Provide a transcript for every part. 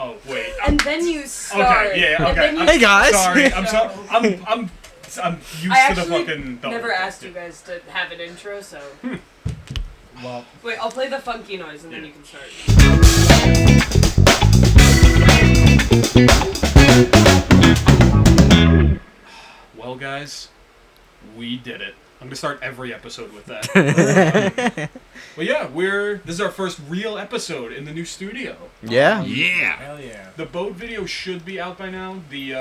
Oh wait. And then you start. Okay. Yeah. Okay. Hey guys. Sorry. I'm sorry. I'm used I to the actually fucking. never asked you guys to have an intro, so. Well, Wait, I'll play the funky noise and then you can start. Well, guys, we did it. I'm gonna start every episode with that. But yeah, this is our first real episode in the new studio. Yeah. hell yeah. The boat video should be out by now. The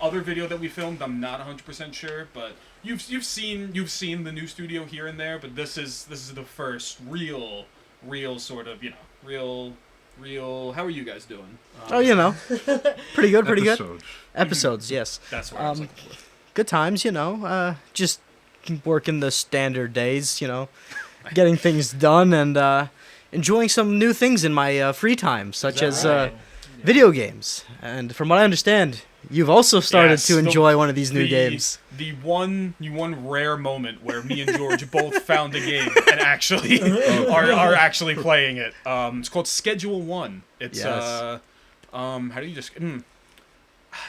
other video that we filmed, I'm not 100% sure, but you've seen the new studio here and there. But this is the first real sort of real. How are you guys doing? Pretty good. Episode. Episodes, yes. That's what I was looking for. Good times, just working the standard days, getting things done and enjoying some new things in my free time, such as video games. And from what I understand, you've also started to enjoy one of these new games. The one rare moment where me and George both found a game and actually are actually playing it. It's called Schedule 1. It's how do you just?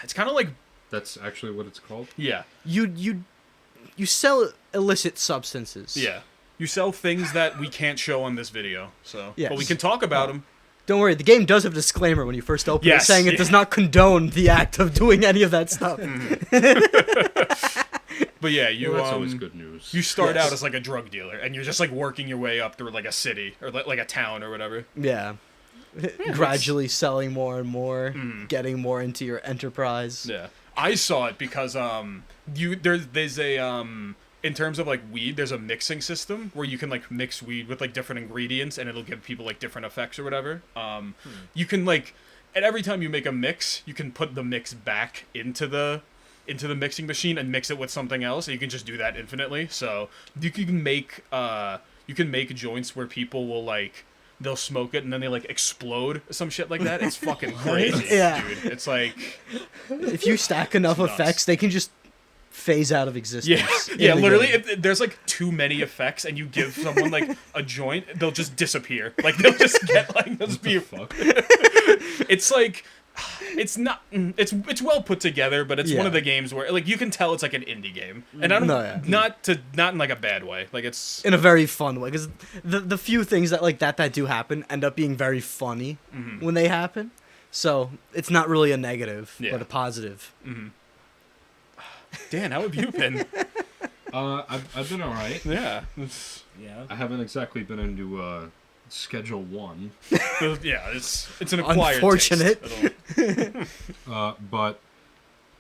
It's kind of like. That's actually what it's called? Yeah. You sell illicit substances. Yeah. You sell things that we can't show on this video, so Yes. but we can talk about them. Don't worry, the game does have a disclaimer when you first open it, Yes, saying it does not condone the act of doing any of that stuff. But yeah, you Well, that's always good news. you start Yes. out as like a drug dealer, and you're just like working your way up through like a city or like a town or whatever. Yeah. Gradually selling more and more, getting more into your enterprise. Yeah, I saw it because there's a in terms of like weed, there's a mixing system where you can like mix weed with like different ingredients, and it'll give people like different effects or whatever. You can like, and every time you make a mix, you can put the mix back into the mixing machine and mix it with something else, and you can just do that infinitely. So you can make joints where people will like. They'll smoke it and then they like explode, some shit like that. It's fucking crazy, Yeah. dude. It's like If you stack enough nuts. effects, they can just phase out of existence. yeah. in the Literally, game. if there's like too many effects and you give someone like a joint, they'll just disappear. Like they'll just get like they'll just be. Fuck. It's like. It's not. It's well put together, but it's one of the games where like you can tell it's like an indie game, and I don't not in like a bad way. Like it's in a very fun way, because the few things that do happen end up being very funny when they happen. So it's not really a negative, but a positive. Dan, how have you been? I've been alright. Yeah. Yeah. I haven't exactly been into Schedule 1. Yeah, it's an acquired Unfortunate. taste. But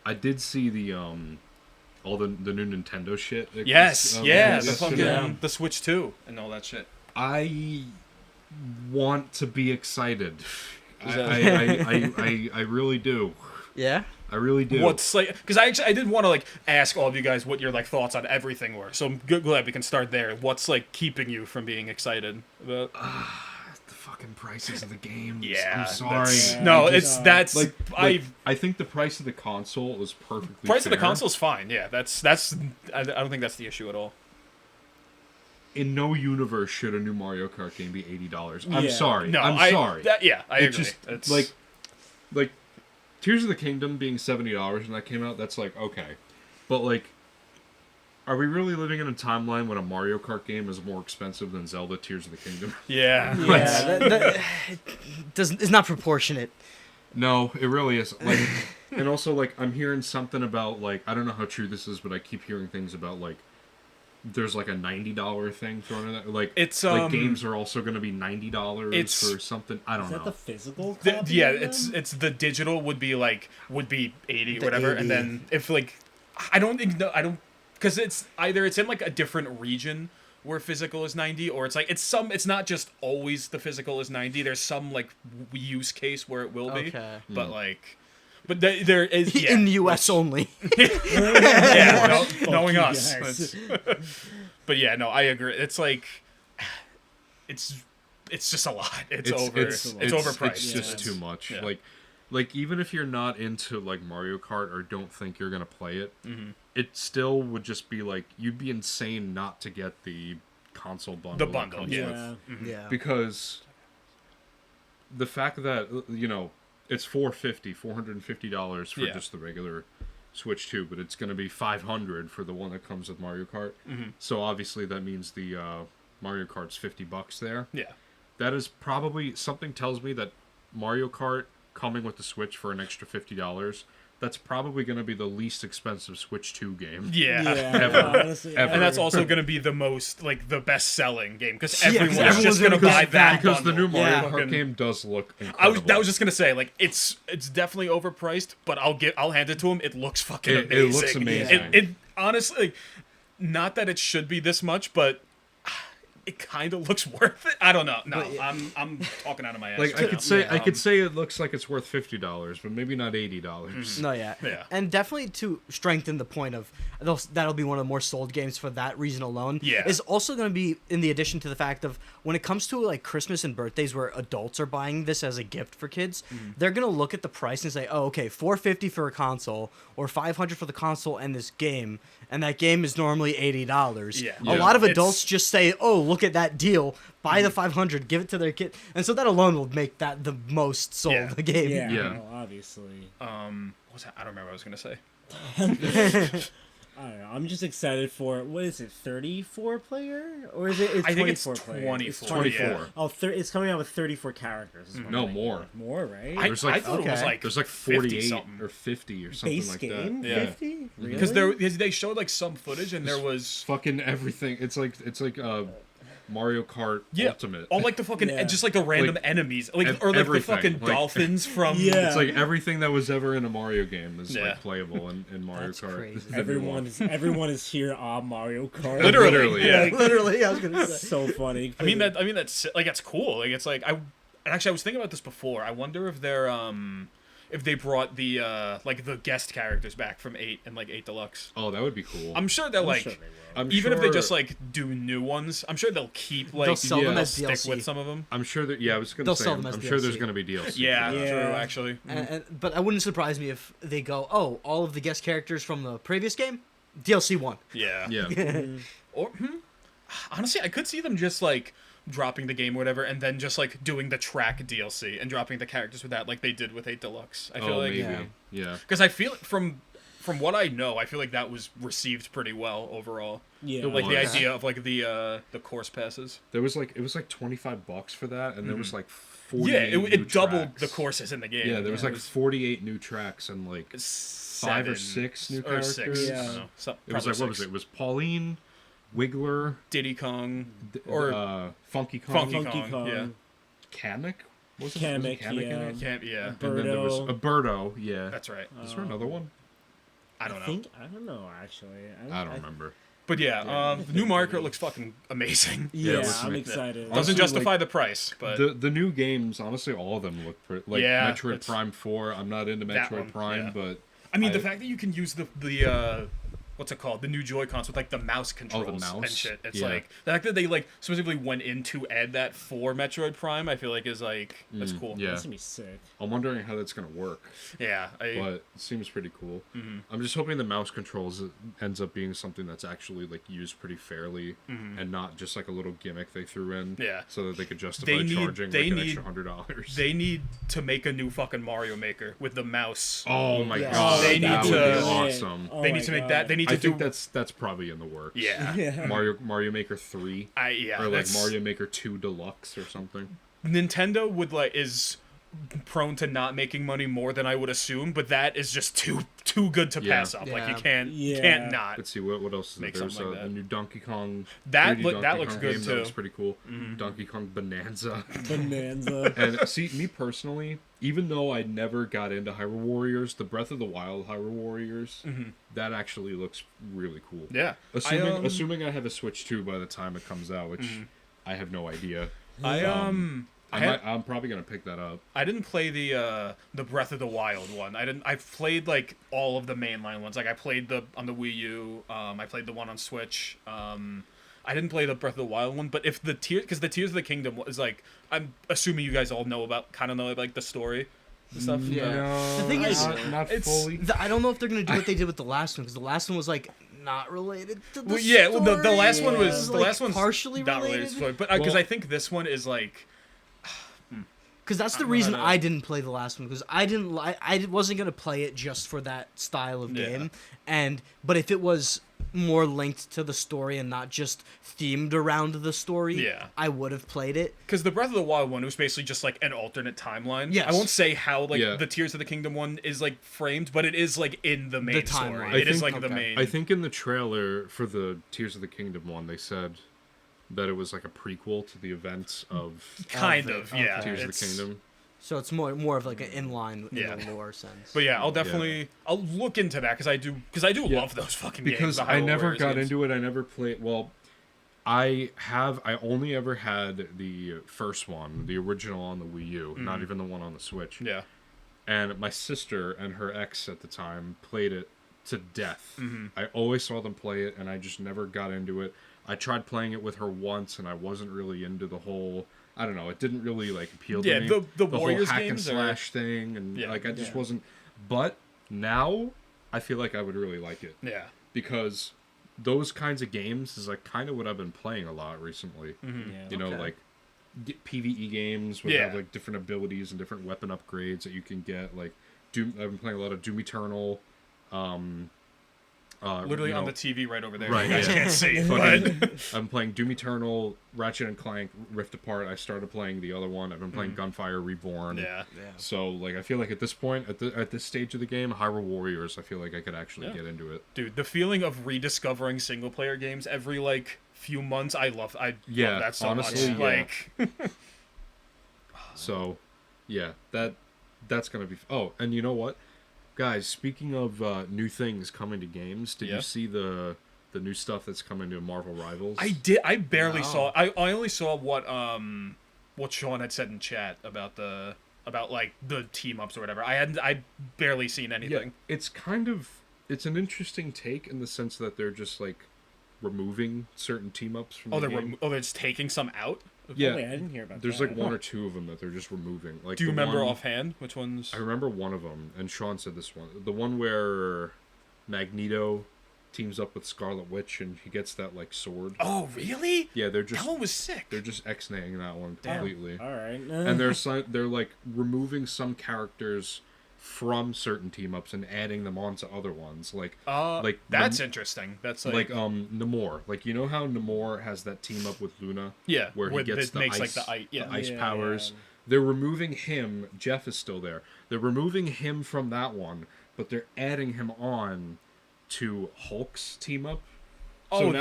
I did see the all the new Nintendo shit. Yes, yeah, the yesterday. fucking the Switch 2 and all that shit. I want to be excited. that- I really do. Yeah. I really do. What's like? Because I did want to like ask all of you guys what your like thoughts on everything were. So I'm glad we can start there. What's like keeping you from being excited about? the fucking prices of the games? Yeah, I'm sorry. No, that's Like, I. I think the price of the console is perfectly Price of the fair. console's fine. Yeah, that's. I don't think that's the issue at all. In no universe should a new Mario Kart game be $80. I'm Yeah. sorry. No, I'm sorry. I agree. Just It's like Tears of the Kingdom being $70 when that came out. That's like okay, but like, are we really living in a timeline when a Mario Kart game is more expensive than Zelda Tears of the Kingdom? yeah. Yeah. It's not proportionate. No, it really is. Like, and also like I'm hearing something about like I don't know how true this is, but I keep hearing things about like there's like a $90 thing thrown in that. Like It's like games are also going to be $90 for something. I don't Is know. that the physical The- copy yeah, of them? it's the digital would be 80 or The whatever, 80. and then if like I don't because it's either it's in like a different region where physical is 90, or it's like it's not just always the physical is 90. There's some like use case where it will be, Okay. but like. But there is In the U.S. only. yeah, knowing you us. guys. But yeah, no, I agree. It's like it's just a lot. It's overpriced. It's just too much. Yeah. Like even if you're not into like Mario Kart or don't think you're gonna play it, it still would just be like you'd be insane not to get the console bundle. The bundle, that comes yeah. with. Yeah. Because the fact that It's $450 for Yeah. just the regular Switch 2, but it's going to be $500 for the one that comes with Mario Kart. Mhm. So obviously that means the Mario Kart's $50 there. Yeah. That is probably, something tells me that Mario Kart coming with the Switch for an extra $50, that's probably going to be the least expensive Switch 2 game. Yeah. Ever. Honestly, Ever. And that's also going to be the most, like, the best-selling game, because Yeah, 'cause everyone's everyone's just going to gonna buy get that Because the new bundle. Mario Yeah. Kart Fucking- game does look incredible. that was just gonna say, like, it's definitely overpriced, but I'll hand it to him. It looks fucking It amazing. looks amazing. It honestly, not that it should be this much, but it kind of looks worth it. I don't know. No, I'm talking out of my ass. Like, right now. I could say it looks like it's worth $50, but maybe not $80. No, yeah. Yeah. And definitely to strengthen the point of that'll be one of the more sold games for that reason alone. Yeah. Is also going to be in the addition to the fact of when it comes to like Christmas and birthdays where adults are buying this as a gift for kids, they're going to look at the price and say, "Oh, okay, $450 for a console or $500 for the console and this game." And that game is normally $80. Yeah. A Yeah. lot of It's- adults just say, "Oh, look at that deal! Buy the $500, give it to their kid," and so that alone will make that the most sold Yeah. game. Yeah, Yeah. no, obviously. What was that? I don't remember what I was gonna say. I don't know. I'm just excited for what is it, 34 player or is it? It's I think it's 24 player. 24. It's 24. Yeah. Oh, it's coming out with 34 characters. is what No, I'm more. thinking. More, right? I, There's like- I thought it was okay. like There's like 50 48 something. or 50 or something Base like game, that. Yeah. 50? Really? Because they showed like some footage and there was Fucking everything. It's like Mario Kart yeah Ultimate. all like the fucking Yeah. just like the random Like, enemies like ev- or like everything. the fucking Like- dolphins from Yeah. It's like everything that was ever in a Mario game is Yeah. like playable in Mario That's Kart. crazy. This is the new one. Everyone is here on Mario Kart. Literally, yeah. Literally, I was gonna say. So funny. I mean that's like that's cool. Like it's like I was thinking about this before. I wonder if they're if they brought the like the guest characters back from 8 and like 8 Deluxe. Oh, that would be cool. I'm sure they'll like sure they will. I'm even if they sure- just like do new ones. I'm sure they'll keep like They'll sell them Yeah. as stick DLC. with some of them. I'm sure that. Yeah, I was gonna They'll say. sell I'm, them as I'm sure there's DLC. gonna be DLC. Yeah, for that. Yeah. true actually. But I wouldn't surprise me if they go, "Oh, all of the guest characters from the previous game, DLC 1." Yeah. Yeah. Or honestly, I could see them just like dropping the game or whatever, and then just like doing the track DLC and dropping the characters with that, like they did with 8 Deluxe. I feel Oh, like maybe. Yeah. because I feel from what I know, I feel like that was received pretty well overall. Yeah. Like the was. idea of like the course passes. There was like it was like $25 for that, and there was like 40. Yeah, it doubled tracks. the courses in the game. Yeah, there was like It 48 new tracks and like 5 or 7 6 new or characters. 6. Yeah. I don't know. So, It was probably like what was 6. it? It was Pauline, Wiggler, Diddy Kong or Funky Kong, Funky Funky Kong, Kong. yeah. Kamek. Was it Kamek, Kamek in yeah. it? can't yeah. And then there was Birdo. Birdo. Yeah. That's right. Is there another one? I don't know. I don't know actually. I don't remember. But yeah, Yeah. the new Mario Kart looks fucking amazing. Yeah, Yeah, it looks I'm amazing. excited. Honestly, Doesn't justify like, the price, but The new games, honestly, all of them look pretty. Like Yeah, Metroid it's- Prime 4. I'm not into That Metroid one, Prime, yeah. but I mean the I- fact that you can use the what's it called, the new Joy-Cons with like the mouse controls and mouse? shit. It's Yeah. like the fact that they like specifically went in to add that for Metroid Prime. I feel like is like that's cool. yeah. That's gonna be sick. I'm wondering how that's gonna work. Yeah. But it seems pretty cool. Mm-hmm. I'm just hoping the mouse controls ends up being something that's actually like used pretty fairly and not just like a little gimmick they threw in. Mm-hmm. Yeah. So that they could justify They need- charging they like an need- extra $100. They need to make a new fucking Mario Maker with the mouse. Oh my Yeah. god, They that need would to- be awesome. Oh they my need to make God. that. They need to I do. think that's probably in the works. Yeah. Yeah. Mario Maker 3 Yeah. or like that's- Mario Maker 2 Deluxe or something. Nintendo is prone to not making money more than I would assume, but that is just too good to Yeah. pass up. Like you Yeah. can't not. Let's see what else is Make there. There's something like the that. new Donkey Kong. That 3D that Donkey looks Kong good game, too. That looks pretty cool. Donkey Kong Bonanza. Bonanza. And see, me personally, even though I never got into Hyrule Warriors, the Breath of the Wild Hyrule Warriors, that actually looks really cool. Yeah. Assuming I have a Switch 2 by the time it comes out, which I have no idea. I'm probably gonna pick that up. I didn't play the Breath of the Wild one. I've played like all of the mainline ones. Like I played on the Wii U. I played the one on Switch. I didn't play the Breath of the Wild one, but if the because the Tears of the Kingdom is like, I'm assuming you guys all know about like the story and stuff. Yeah. No, The thing is, not it's- fully. I don't know if they're gonna do what they did with the last one because the last one was like not related to the Well, yeah, well, the story. last one It the like, last one's partially not related related. to the story, but because Well- I think this one is like. Because that's the reason I didn't play the last one. Because I wasn't gonna play it just for that style of game. But if it was more linked to the story and not just themed around the story, I would have played it. Because the Breath of the Wild one was basically just like an alternate timeline. Yes. I won't say how like the Tears of the Kingdom one is like framed, but it is like in the main story. It is like the main. I think in the trailer for the Tears of the Kingdom one, they said that it was like a prequel to the events of kind of Tears of the Kingdom. So it's more of like an inline in the lore sense. But yeah, I'll look into that because I do love those fucking games. Because I never got into it. I never played. Well, I only ever had the first one, the original on the Wii U, not even the one on the Switch. Yeah. And my sister and her ex at the time played it to death. I always saw them play it, and I just never got into it. I tried playing it with her once, and I wasn't really into the whole. I don't know. It didn't really like appeal to me. The whole Warriors hack games and slash thing, and like I just wasn't. But now I feel like I would really like it. Yeah. Because those kinds of games is like kind of what I've been playing a lot recently. You know, like PvE games with have like different abilities and different weapon upgrades that you can get. Like Doom. I've been playing a lot of Doom Eternal. Literally on the TV right over there. Right, you guys can't see. But I'm playing Doom Eternal, Ratchet and Clank, Rift Apart. I started playing the other one. I've been playing Gunfire Reborn. Yeah. So like, I feel like at this point, at this stage of the game, Hyrule Warriors, I feel like I could actually get into it. Dude, the feeling of rediscovering single player games every like few months, I love that so honestly, much. Like, so, yeah, that's gonna be. Oh, and you know what? Guys, speaking of new things coming to games, did you see the new stuff that's coming to Marvel Rivals? I did. I barely saw. I only saw what Sean had said in chat about like the team ups or whatever. I barely seen anything. Yeah, it's an interesting take in the sense that they're just like removing certain team ups from the game. They're just taking some out. Yeah, wait, I didn't hear about there's that. like one or two of them that they're just removing. Like, do you remember offhand which ones? I remember one of them, and Sean said this one. The one where Magneto teams up with Scarlet Witch and he gets that like sword. Oh, really? Yeah, they're just that one was sick. They're just X-naying that one completely. All right. And they're like removing some characters from certain team ups and adding them onto other ones. Like that's interesting. That's like Namor. Like, you know how Namor has that team up with Luna? Yeah, where he gets the makes ice, like the ice powers. They're removing him. Jeff is still there. They're removing him from that one, but they're adding him on to Hulk's team up. Oh,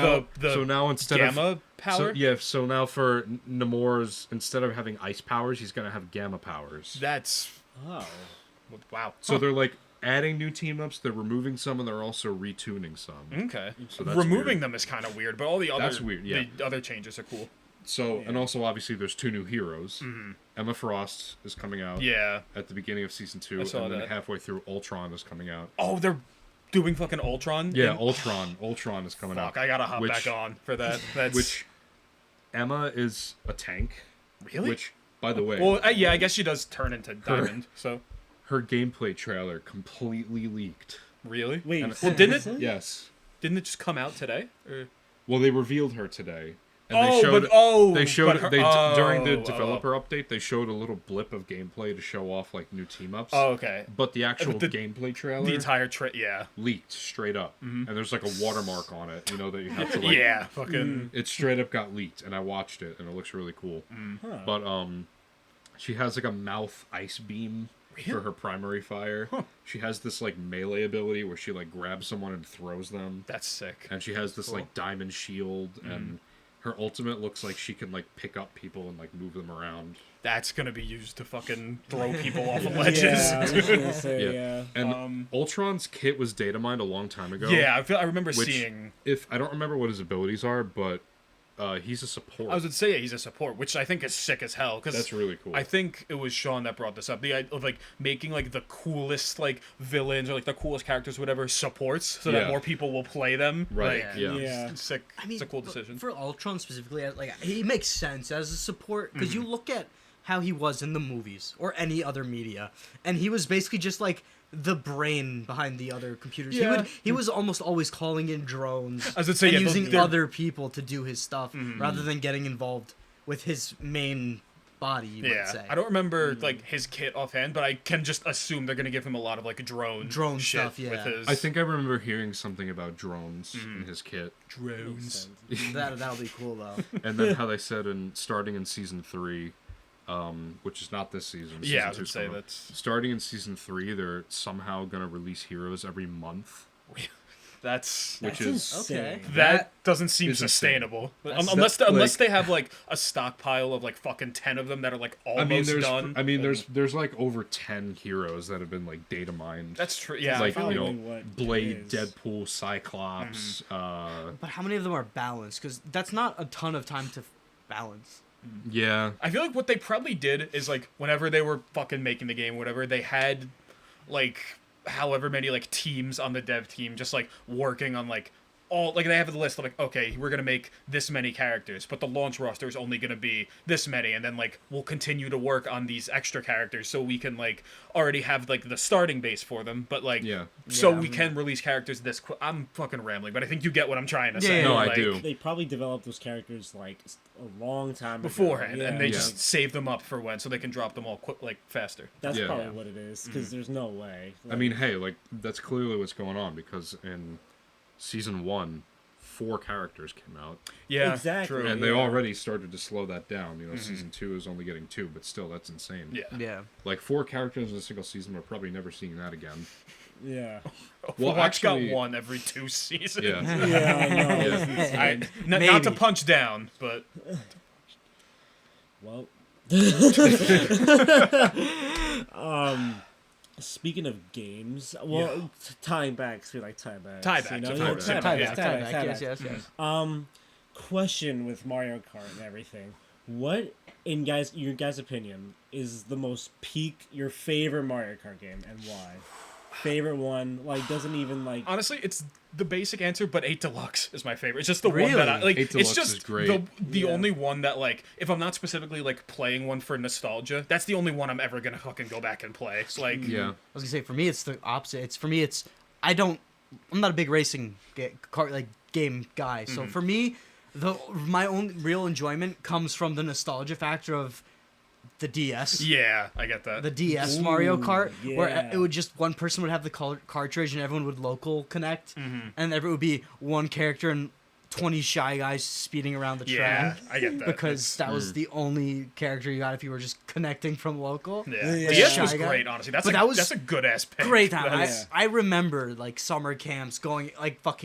so now instead gamma of power. So now for Namor's, instead of having ice powers, he's gonna have gamma powers. That's wow. So they're like adding new team ups. They're removing some, and they're also retuning some. Okay. So that's removing weird. them is kind of weird, but all the other That's weird. Yeah. The other changes are cool. So and also obviously there's two new heroes. Emma Frost is coming out. Yeah. At the beginning of season 2, and then halfway through, Ultron is coming out. Oh, they're doing fucking Ultron. Yeah, Ultron. Ultron is coming out. Fuck, I gotta hop back on for that. That's which Emma is a tank. Really? Which, by the way, well, yeah, I guess she does turn into Diamond. So her gameplay trailer completely leaked. Really? Wait. Well, didn't it? Yes. Didn't it just come out today? Or? Well, they revealed her today. And during the developer update, they showed a little blip of gameplay to show off like new team ups. Oh, okay. But the actual gameplay trailer, the entire leaked straight up, and there's like a watermark on it. You know that you have to like. fucking. It straight up got leaked, and I watched it, and it looks really cool. Huh. But she has like a mouth ice beam for her primary fire. She has this like melee ability where she like grabs someone and throws them. That's sick. And she has this like diamond shield and. Her ultimate looks like she can like pick up people and like move them around. That's gonna be used to fucking throw people off of ledges. Yeah, I was gonna say, And Ultron's kit was data mined a long time ago. Yeah, I remember seeing. If I don't remember what his abilities are, but he's a support. I was gonna say he's a support, which I think is sick as hell. Cause that's really cool. I think it was Sean that brought this up. The idea of like making like the coolest like villains or like the coolest characters, or whatever, supports, so that more people will play them. Right. Like, Yeah. It's sick. I mean, it's a cool decision. For Ultron specifically, like he makes sense as a support because you look at how he was in the movies or any other media, and he was basically just like the brain behind the other computers. Yeah. He was almost always calling in drones I was gonna say, and using other people to do his stuff rather than getting involved with his main body, you might say. I don't remember like his kit offhand, but I can just assume they're gonna give him a lot of like drone shit stuff, yeah. with his I think I remember hearing something about drones in his kit. drones. That'll be cool though. And then how they said starting in season 3, which is not this season. Season Yeah, I 2's would say coming up. that's Starting in season 3, they're somehow gonna release heroes every month. that's Which That's is insane. Okay. that doesn't seem is insane. sustainable. That's- Unless they have like a stockpile of like fucking 10 of them that are like almost done. there's like over 10 heroes that have been like data mined. That's true. Yeah. like probably you know, what it Blade, is. Deadpool, Cyclops. But how many of them are balanced? Because that's not a ton of time to balance. Yeah, I feel like what they probably did is like whenever they were fucking making the game, whatever, they had like however many like teams on the dev team just like working on like all like they have the list of like, okay, we're gonna make this many characters, but the launch roster is only gonna be this many, and then like we'll continue to work on these extra characters so we can like already have like the starting base for them, but like Yeah. so Yeah. we can release characters this I'm fucking rambling, but I think you get what I'm trying to Yeah, say. yeah, No, yeah. I like, do. They probably developed those characters like a long time beforehand, ago. and they Yeah. just save them up for when, so they can drop them all quick, like faster. That's Yeah. probably what it is, because there's no way. I mean, hey, like that's clearly what's going on because in season 1, 4 characters came out, Yeah, Exactly. True. and they Yeah. already started to slow that down. You know, season 2 is only getting 2, but still, that's insane. Yeah. Yeah. Like 4 characters in a single season, we're probably never seeing that again. yeah. Well, Overwatch actually- got one every 2 seasons. Yeah. Yeah, I know. Yeah. Not to Maybe. punch down, but Well, speaking of games, well, tying back, 'cause we like tiebacks. Tiebacks, you know? of Yeah, course. Tie Tie back, tie back. Yes, yes, yes. Question with Mario Kart and everything. What, in your guys' opinion, is the most peak your favorite Mario Kart game and why? Favorite one, like doesn't even like. honestly, it's the basic answer. But 8 Deluxe is my favorite. It's just the one Really? that I like. 8 It's Deluxe just is great. the Yeah. only one that like, if I'm not specifically like playing one for nostalgia, that's the only one I'm ever gonna fucking go back and play. It's like, Yeah. I was gonna say for me it's the opposite. I'm not a big racing game guy. So for me, my own real enjoyment comes from the nostalgia factor of the DS. yeah, I get that. The DS Mario Kart, where yeah. it would just one person would have the cartridge and everyone would local connect, and there would be one character and 20 shy guys speeding around the yeah, track. I get that. Because that was the only character you got if you were just connecting from local. Yeah, Yeah. DS was Shy Guy. great. Honestly, But that was that's a good ass pick. Great time. That's- I remember like summer camps going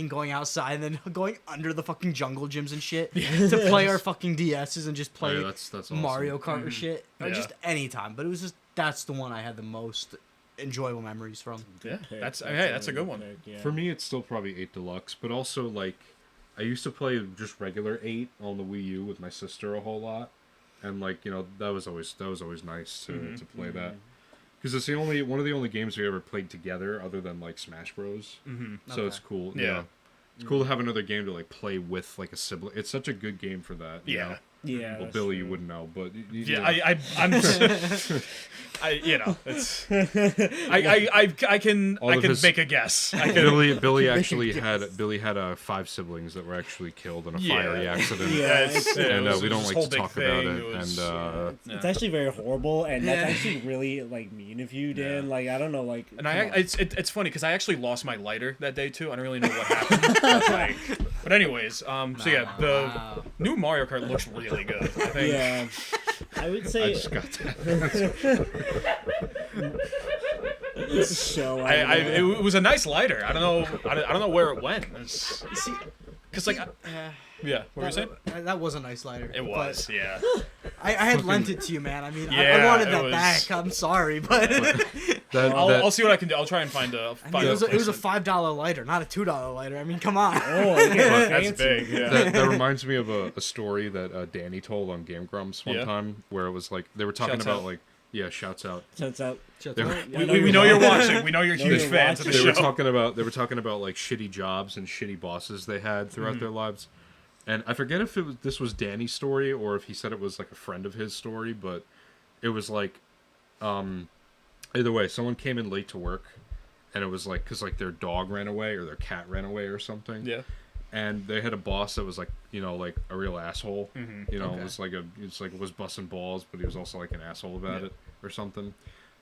going outside and then going under the fucking jungle gyms and shit to play our fucking DSs and just play Oh, yeah, that's awesome. Mario Kart or shit or Yeah. just any time. But it was just that's the one I had the most enjoyable memories from. Yeah, pick. that's a that's a really good one. pick, yeah. For me, it's still probably 8 Deluxe, but also like I used to play just regular 8 on the Wii U with my sister a whole lot, and like you know that was always nice to play that because it's one of the only games we ever played together other than like Smash Bros. So Okay. it's cool. Yeah. It's cool to have another game to like play with like a sibling. It's such a good game for that. You Yeah. know? Yeah. Well, that's Billy, true. you wouldn't know, but Yeah, I'm. It's. I can All of his- make a guess. I can. Billy actually had 5 siblings that were actually killed in a Yeah. fiery accident. Yeah. And it was we don't this like whole to big talk about thing. it. was, And It's actually very horrible, and Yeah. that's actually really like mean of you, Dan. Like I don't know, like. And come on. it's funny because I actually lost my lighter that day too. I don't really know what happened. But anyways, so yeah, the Wow. new Mario Kart looks really good. I think. Yeah. I would I say just got that. show. It was a nice lighter. I don't know where it went. Because like, yeah, what were you saying? That was a nice lighter. It was, yeah. I had lent it to you, man. I mean, I Yeah, wanted it that was- back. I'm sorry, but I'll see what I can do. I'll try and find a. I mean, it was a $5 lighter, not a $2 lighter. I mean, come on. Oh, okay, That's fancy. big. Yeah. That reminds me of a story that Danny told on Game Grumps one Yeah. time, where it was like they were talking Shouts about out. like shouts out. Turns out. They were, We know you're watching. We know you're No, huge you're fans of the they show. were talking about like shitty jobs and shitty bosses they had throughout their lives, and I forget if this was Danny's story or if he said it was like a friend of his story, but it was like, either way, someone came in late to work, and it was like because like their dog ran away or their cat ran away or something. Yeah. and they had a boss that was like, like a real asshole. Mhm. It was busting balls, but he was also like an asshole about Yeah. it or something.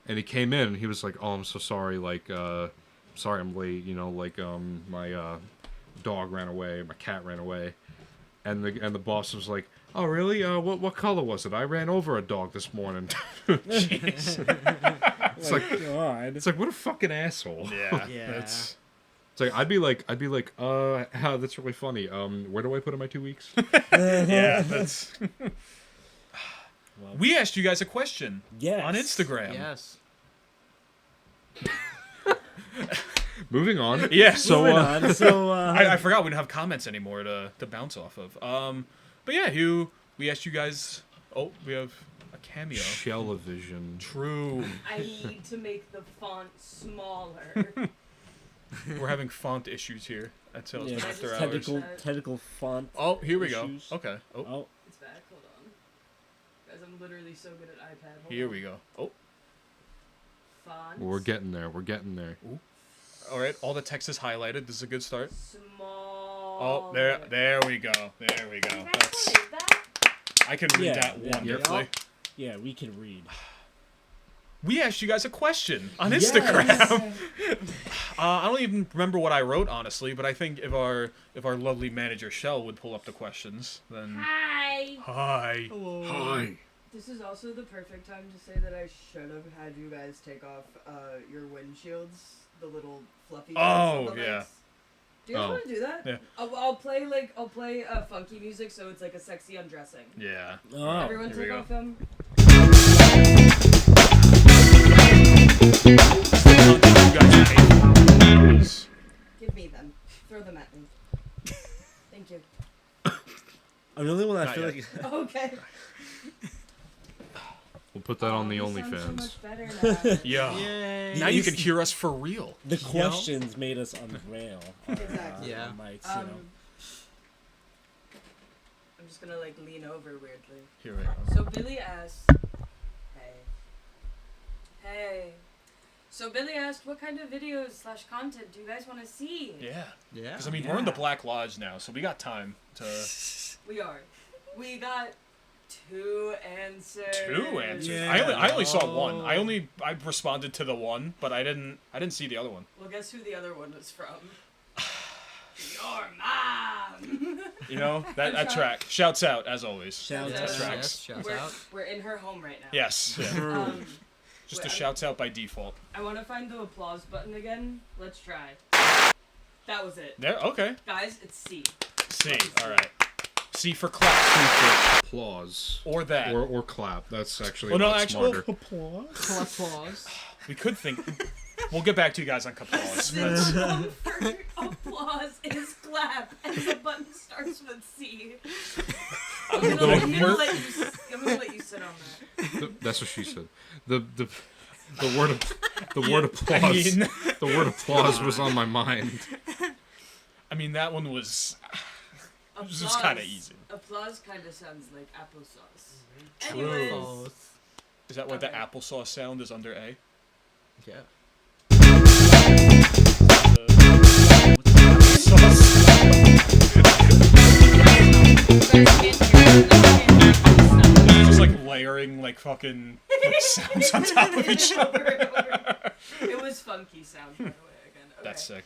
And he came in and he was like, "Oh, I'm so sorry. Sorry I'm late. My dog ran away. My cat ran away." And the boss was like, "Oh, really? What color was it? I ran over a dog this morning." Jeez. It's like, God. it's like, what a fucking asshole. Yeah. Yeah. That's It's like I'd be like, that's really funny. Where do I put in my 2 weeks? yeah. That's. Well, We asked you guys a question yes. on Instagram. Yes. Moving on. Yeah. So Moving on. So I forgot we don't have comments anymore to bounce off of. But yeah, we asked you guys. Oh, we have a cameo. Shell-O-Vision. True. I need to make the font smaller. We're having font issues here at Salesmen yeah, After Hours. technical font. Oh, here we issues. go. Okay. Oh, Oh, It's back. Hold on. Guys, I'm literally so good at iPad. Hold here on. we go. Oh, Font. We're getting there. We're getting there. all right. All the text is highlighted. This is a good start. Small. Oh, there we go. There we go. That's. I can read Yeah, that yeah. wonderfully. yeah, we can read. We asked you guys a question on Yes. Instagram. I don't even remember what I wrote honestly, but I think if our lovely manager Shell would pull up the questions, then Hi. hi. Hi. This is also the perfect time to say that I should have had you guys take off your windshields, the little fluffy. Oh, things on the yeah. lights. Do you guys Oh. want to do that? Yeah. I'll play funky music, so it's like a sexy undressing. Yeah. Oh, Everyone here we take go. off them. You guys pay for. Give me them. Throw them at me. Thank you. I'm the only one that Not feel yet. like. Okay. We'll put that on the Oh, you sound so OnlyFans. much better now. Yeah. Yay. Now you can hear us for real. The questions made us unreal. Exactly. Yeah. Mics, I'm just gonna like lean over weirdly. Here we go. So Billy asked, hey. So Billy asked, what kind of videos / content do you guys want to see? Yeah. Yeah. Because I mean, we're in the Black Lodge now, so we got time to. We are. We got 2 answers. 2 answers. Yeah. I only saw one. I responded to the one, but I didn't see the other one. Well, guess who the other one was from? Your mom. You know that track. Shouts out as always. Shout That out. tracks. Shouts we're, out. we're in her home right now. Yes. Yeah. Just a wait, shouts out by default. I want to find the applause button again. Let's try. That was it. There. Okay. Guys, it's C. C. All right. C for clap. Applause. Or that. Or clap. That's actually Well, a no, lot actually, smarter. Applause. We could think. We'll get back to you guys on applause. The term for applause is clap, and the button starts with C. I'm gonna let you sit on that. That's what she said. The word applause. I mean, The word applause was on my mind. I mean that one was. Applause, This is kinda easy. Applause kind of sounds like applesauce. True. Anyways, Is that why the Okay. applesauce sound is under A? Yeah. Just like layering like fucking like, sounds on top of each other. It was funky sound, by the way, again. Okay. That's sick.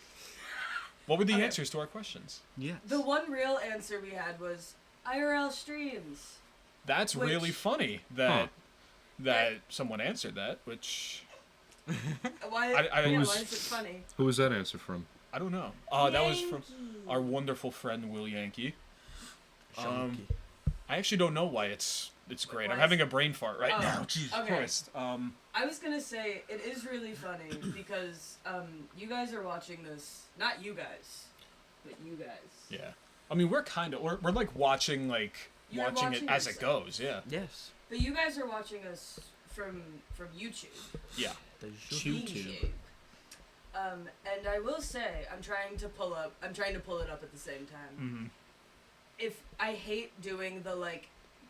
What were the Okay. answers to our questions? Yes. The one real answer we had was IRL streams. That's Which- really funny that someone answered that, which Why? I yeah, was- why is it funny? Who was that answer from? I don't know. That was from our wonderful friend Will Yankee. Shonky. I actually don't know why it's great. Why I'm is- having a brain fart right Oh, now. Jesus okay. Christ. I was gonna say it is really funny because you guys are watching this. Not you guys, but you guys. Yeah. I mean, we're like watching You're watching it watching as it yourself. goes. Yeah. Yes. But you guys are watching us from YouTube. Yeah. The YouTube. And I will say I'm trying to pull it up at the same time. Mm-hmm. If I hate doing the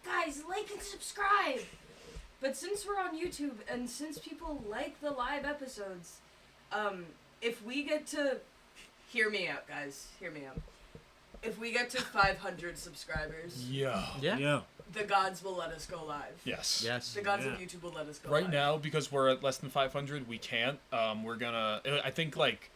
guys, like and subscribe. But since we're on YouTube and since people like the live episodes, if we get to hear me out, guys, hear me out. If we get to 500 subscribers, Yeah. Yeah. the gods will let us go live. Yes. Yes. The gods Yeah. of YouTube will let us go Right live. now, because we're at less than 500, we can't. We're gonna. I think like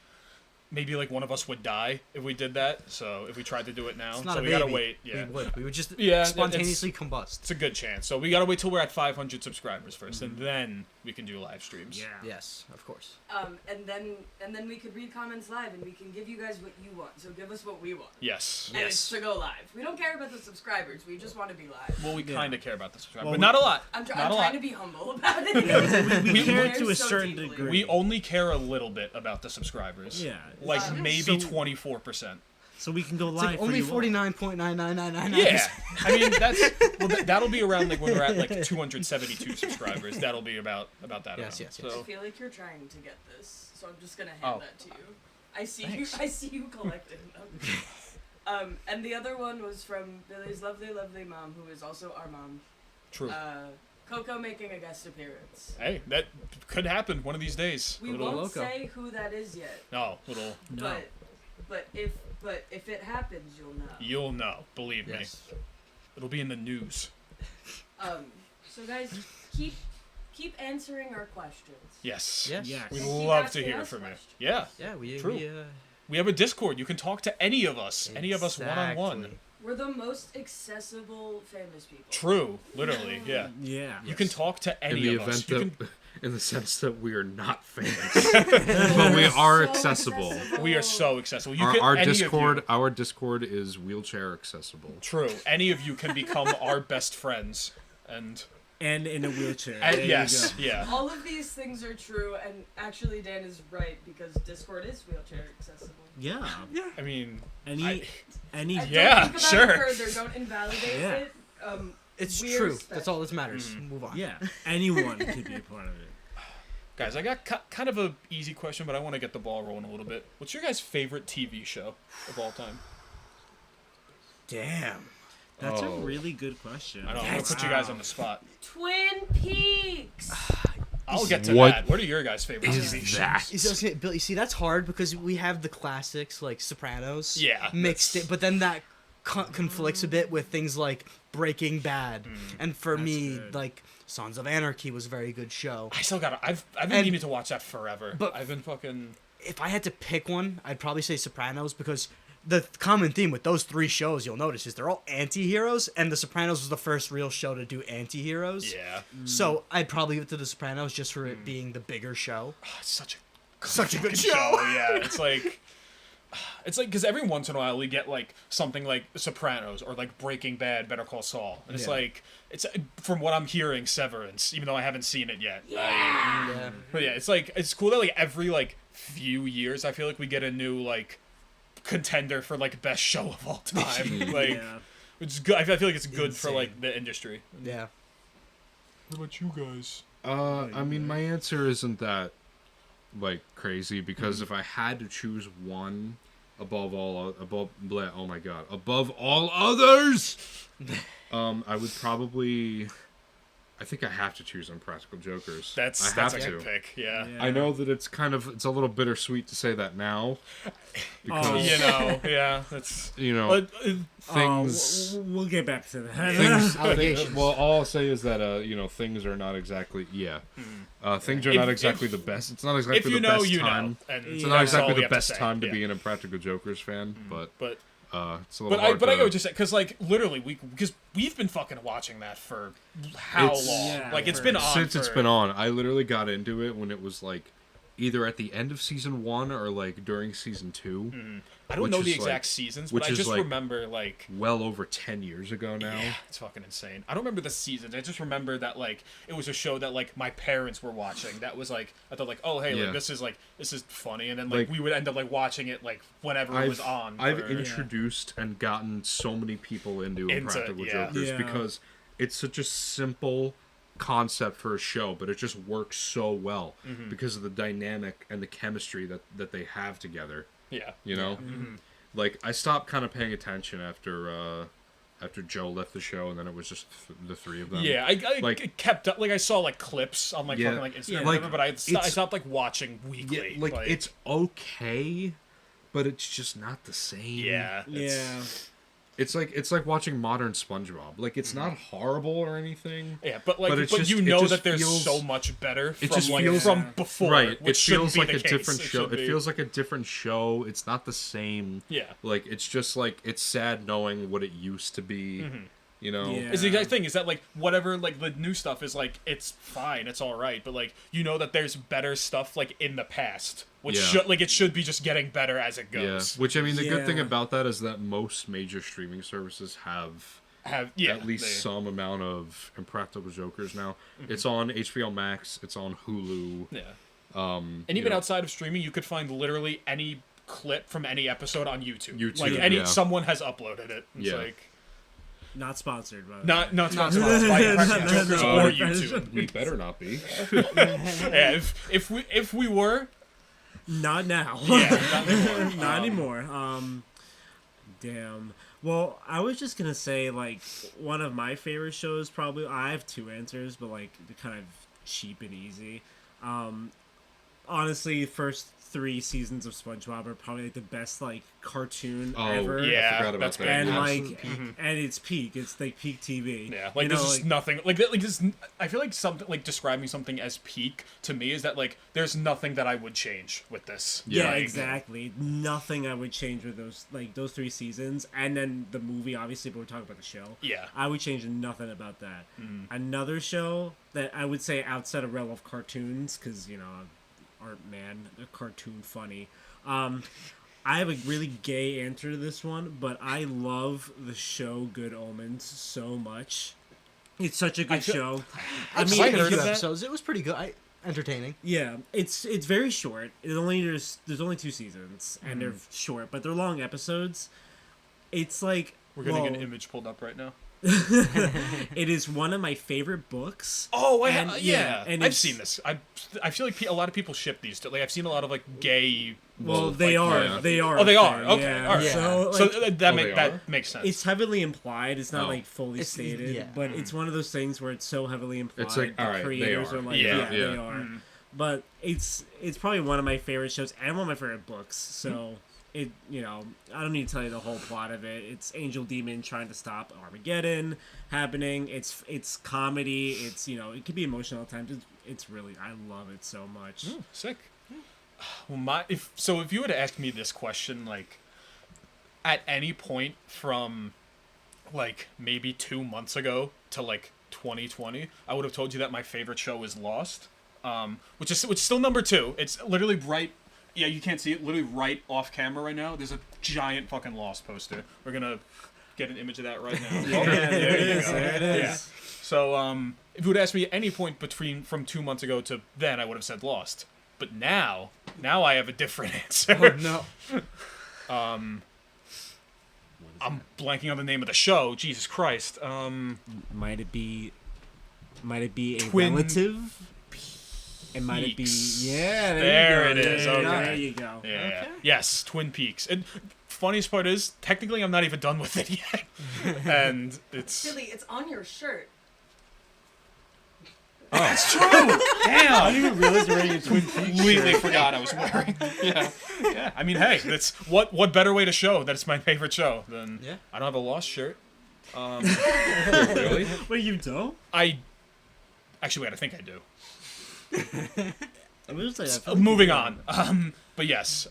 maybe like one of us would die if we did that. So if we tried to do it now, It's not so a we gotta baby. wait. Yeah. We would just Yeah, spontaneously combust. It's a good chance. So we gotta wait till we're at 500 subscribers first, and then we can do live streams. Yeah. Yes, of course. And then we could read comments live, and we can give you guys what you want. So give us what we want. Yes. And it's to go live. We don't care about the subscribers. We just want to be live. Well, we Yeah. kind of care about the subscribers, Well, but not a lot. I'm not a trying lot. to be humble about it. We care to a so certain deeply. degree. We only care a little bit about the subscribers. Yeah. Like maybe So- 24%. So we can go It's live. like for only you all. 49.99999. Yeah, I mean that'll be around like when we're at like 272 subscribers. That'll be about that. Yes, amount. yes, yes. I So feel like you're trying to get this, so I'm just gonna hand Oh. that to you. I see Thanks. you. I see you collecting them. And the other one was from Billy's lovely, lovely mom, who is also our mom. true. Coco making a guest appearance. Hey, that could happen one of these days. We Little- won't Loco. say who that is yet, No, little. No. but if it happens, you'll know. You'll know. Believe Yes. me. It'll be in the news. So guys, keep answering our questions. Yes. Yes. Yes. We'd Keep love to asking hear us from you. questions. Yeah. Yeah, True. We have a Discord. You can talk to any of us. Any of us one-on-one. Exactly. We're the most accessible famous people. True. Literally. Yeah. Yeah. You can talk to In any the of us. event You that, in the sense that we are not famous, but we are So accessible. we are so accessible. You Our, can, our any of Discord, you- our Discord is wheelchair accessible. True. Any of you can become our best friends. And And in a wheelchair. There you yes, go. yeah. All of these things are true, and actually Dan is right because Discord is wheelchair accessible. Yeah. I mean, Any. I- any. Don't Yeah, think about sure. it further. Don't invalidate Yeah. it. It's we're true. special. That's all that matters. Mm-hmm. Move on. Yeah. Anyone could be a part of it. guys, I got kind of a easy question, but I want to get the ball rolling a little bit. What's your guys' favorite TV show of all time? Damn. That's a Oh. really good question. I don't know. I'm gonna put you guys on the spot. Twin Peaks. I'll get to What that. What are your guys' favorite Is TV shows? that? You see, Bill, you see, that's hard because we have the classics like Sopranos. Yeah, Mixed that's- it, but then that conflicts a bit with things like Breaking Bad. And for That's me, good. like Sons of Anarchy was a very good show. I still got. I've been And- meaning to watch that forever. but- I've been fucking. If I had to pick one, I'd probably say Sopranos because the common theme with those three shows you'll notice is they're all anti-heroes, and The Sopranos was the first real show to do anti-heroes. Yeah, So I'd probably give it to The Sopranos just for it being the bigger show. it's such a Such a good fucking show. Yeah, it's like because every once in a while we get like something like Sopranos or like Breaking Bad, Better Call Saul, and it's Yeah. like it's from what I'm hearing Severance, even though I haven't seen it yet. Yeah. But yeah, it's like it's cool that like every like few years I feel like we get a new like contender for like best show of all time. Like Yeah. it's good. I feel like it's good for Insane. like the industry. Yeah. What about you guys? I mean, my answer isn't that like crazy because if I had to choose one above all above all others, I would probably. I think I have to choose Impractical Jokers. That's I have a to. good pick. Yeah. I know that it's a little bittersweet to say that now, because You know, yeah, that's. things. We'll get back to that. Things, Allegations. well, all I'll say is that things are not exactly things are If- not exactly if- the best. It's not exactly If you the know, best you time. know. And It's Yeah. not that's all exactly we the have to best say, time to yeah. be an Impractical Jokers fan, but But it's a little I hard get to. what you're saying because like literally because we've been fucking watching that for how It's- long? Yeah, Like it's for- been on Since it's for- been on, I literally got into it when it was like either at the end of season 1 or like during season 2. I don't which know the is, exact like- seasons, which but I is, just like, remember like Well over 10 years ago now. yeah, it's fucking insane. I don't remember the seasons. I just remember that like it was a show that like my parents were watching. That was like I thought like oh hey Yeah. like this is funny, and then like Like, we would end up like watching it like whenever it was on. I've for- introduced and gotten so many people into Impractical yeah. Jokers Yeah. because it's such a simple concept for a show, but it just works so well Mm-hmm. because of the dynamic and the chemistry that they have together. yeah. You know, Mm-hmm. like I stopped kind of paying attention after Joe left the show, and then it was just the three of them. Yeah, I like- kept up. Like I saw like clips on like Yeah. fucking like Instagram, Yeah. or whatever, Like, but I it's- stopped like watching Yeah, weekly. like it's okay, but it's just not the same. Yeah. Yeah. It's like watching modern SpongeBob. Like, it's not horrible or anything. Yeah, but like, it's but just- you it know just that there's feels- so much better It from just like feels- from before, Right. which It shouldn't feels be like the a case. different show. should It be- feels like a different show. It's not the same. Yeah. Like, it's just like, it's sad knowing what it used to be. You know? Yeah. Is the exact thing, is that like whatever like the new stuff is like it's fine, it's all right, but like you know that there's better stuff like in the past, which Yeah. should like it should be just getting better as it Yeah. goes. Which, I mean, the good thing Yeah. about that is that most major streaming services have At at least some amount of Impractical Jokers now. It's on HBO Max. It's on Hulu. Yeah. And And even outside of streaming, you could find literally any clip from any episode on YouTube. YouTube, like any yeah. someone has uploaded it. It's Yeah. like Not sponsored, by the way. not sponsored by Impractical Jokers or YouTube. we better not be. Yeah, if we were, Not now. yeah, not anymore. Not anymore. Damn. Well, I was just gonna say, like, one of my favorite shows, probably. I have two answers, but like they're kind of cheap and easy. Honestly, first 3 seasons of SpongeBob are probably like the best like cartoon ever. yeah. I forgot about that's that. great. And Absolute like, peak. and it's peak. It's like peak TV. Yeah, like You there's know, just nothing like this. I feel like something like describing something as peak to me is that like there's nothing that I would change with this. Yeah, Like, exactly. Nothing I would change with those 3 seasons, and then the movie. Obviously, but we're talking about the show. Yeah. I would change nothing about that. Another show that I would say outside of realm of cartoons, because you know, art man, a cartoon funny. I have a really gay answer to this one, but I love the show Good Omens so much. It's such a good show. I I've mean, heard a of few that. episodes. It was pretty good. Entertaining. yeah, it's very short. There's only 2 seasons, and they're short, but they're long episodes. It's like We're getting an whoa. image pulled up right now. It is one of my favorite books. Oh, And, yeah, and I've it's- seen this. I feel like a lot of people ship these. Like I've seen a lot of like gay. Well, like, they are. yeah. They are. Oh, they a are. thing, Okay, yeah. all right. So, So like, that they are? that makes sense. it's heavily implied. It's not Oh. like fully It's- stated, yeah. but it's one of those things where it's so heavily implied. It's like, the all right, they creators are. are like, Yeah. yeah, Yeah. they are. But it's probably one of my favorite shows and one of my favorite books. So it, you know, I don't need to tell you the whole plot of it. It's Angel Demon trying to stop Armageddon happening. It's comedy. It's, you know, it can be emotional at times. It's really, I love it so much. Sick. Well, if you were to ask me this question, like, at any point from, like, maybe 2 months ago to like 2020, I would have told you that my favorite show is Lost, which is still number 2. It's literally right. Yeah, you can't see it. Literally right off camera right now. There's a giant fucking Lost poster. We're gonna get an image of that right now. Yeah, there it is. There it is. Yeah. So, if you would ask me at any point from 2 months ago to then, I would have said Lost. But now I have a different answer. No. I'm blanking on the name of the show. Jesus Christ. Might it be a Twin relative? And might it be? Peaks. Yeah, There you go. it is, There you go. okay. There you go. Yeah. Okay. Yes, Twin Peaks. And funniest part is, technically, I'm not even done with it yet. And it's Silly, it's on your shirt. That's true. Damn. I didn't even realize you're wearing a Twin Peaks Completely shirt. forgot I was wearing. Yeah. I mean, hey, that's what better way to show that it's my favorite show than Yeah. I don't have a Lost shirt. Really? Wait, you don't? I actually wait. I think I do. I was just like, I feel like Moving you on. But yes,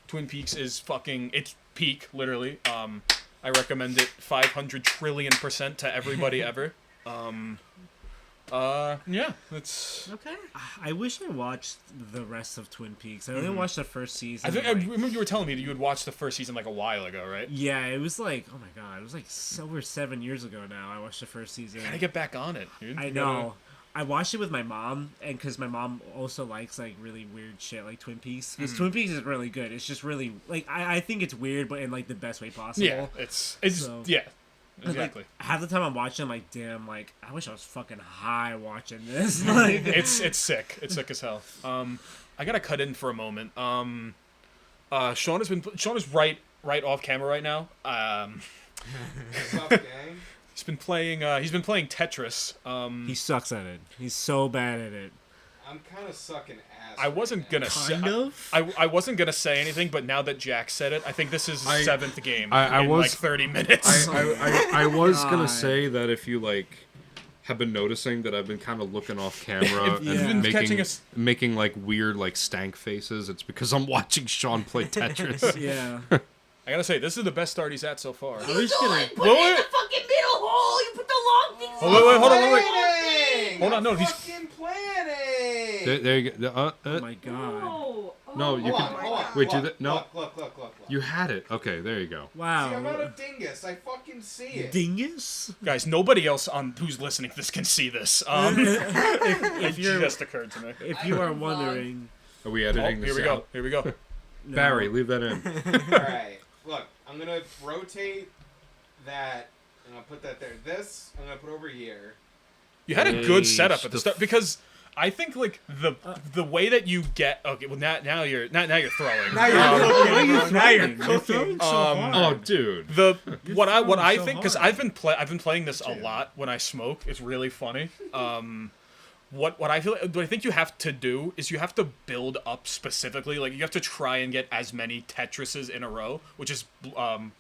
Twin Peaks is it's peak, literally. I recommend it 500 trillion% to everybody ever. Yeah, it's. Okay. I wish I watched the rest of Twin Peaks. I only watched the first season. I like- remember you were telling me that you had watched the first season like a while ago, right? yeah, it was like, oh my god, it was like over 7 years ago now. I watched the first season. Gotta get back on it, dude. I You gotta- know. I watched it with my mom, and because my mom also likes like really weird shit like Twin Peaks. Because Twin Peaks is really good. It's just really like I think it's weird, but in like the best way possible. Yeah, it's So- yeah, Like, exactly. half the time I'm watching, I'm like, damn, like I wish I was fucking high watching this. Like, It's sick. It's sick as hell. I gotta cut in for a moment. Sean is right off camera right now. What's up, gang? He's been playing Tetris. he sucks at it. He's so bad at it. I'm kind of sucking ass. I wasn't gonna say. Kind of. I wasn't gonna say anything, but now that Jack said it, I think this is his 7th game I in was- like 30 minutes. I was gonna God. say that if you like have been noticing that I've been kind of looking off camera If you've and been catching us- making like weird like stank faces, it's because I'm watching Sean play Tetris. Yeah. I gotta say, this is the best start he's at so far. I was gonna. Put it in the fucking middle hole. You put the long things. Oh, wait, hold on, wait. Planning! Hold on, I'm no, he's- fucking planning. There you go. Oh my god. No. No, you Hold can. on, hold on. Wait, do Look, that? No, Look. you had it. Okay, there you go. See, I'm not a Wow. dingus. I fucking see it. Dingus? Guys, nobody else on who's listening to this can see this. If It you're, just occurred to me. if you are wondering, Are we Oh, editing here this we go. out? Here we go. no. Barry, leave that in. Alright, look, I'm gonna rotate that, and I'll put that there. This, I'm gonna put over here. You had a Hey, good setup at the stuff. start because I think like the way that you get okay. Well, now you're throwing. Now you're Um, Now you're You're throwing so Um, Oh, hard. dude. The You're what I throwing so think because hard. I've been playing this a lot when I smoke. It's really funny. What I feel what I think you have to do is you have to build up specifically. Like you have to try and get as many Tetrises in a row, which is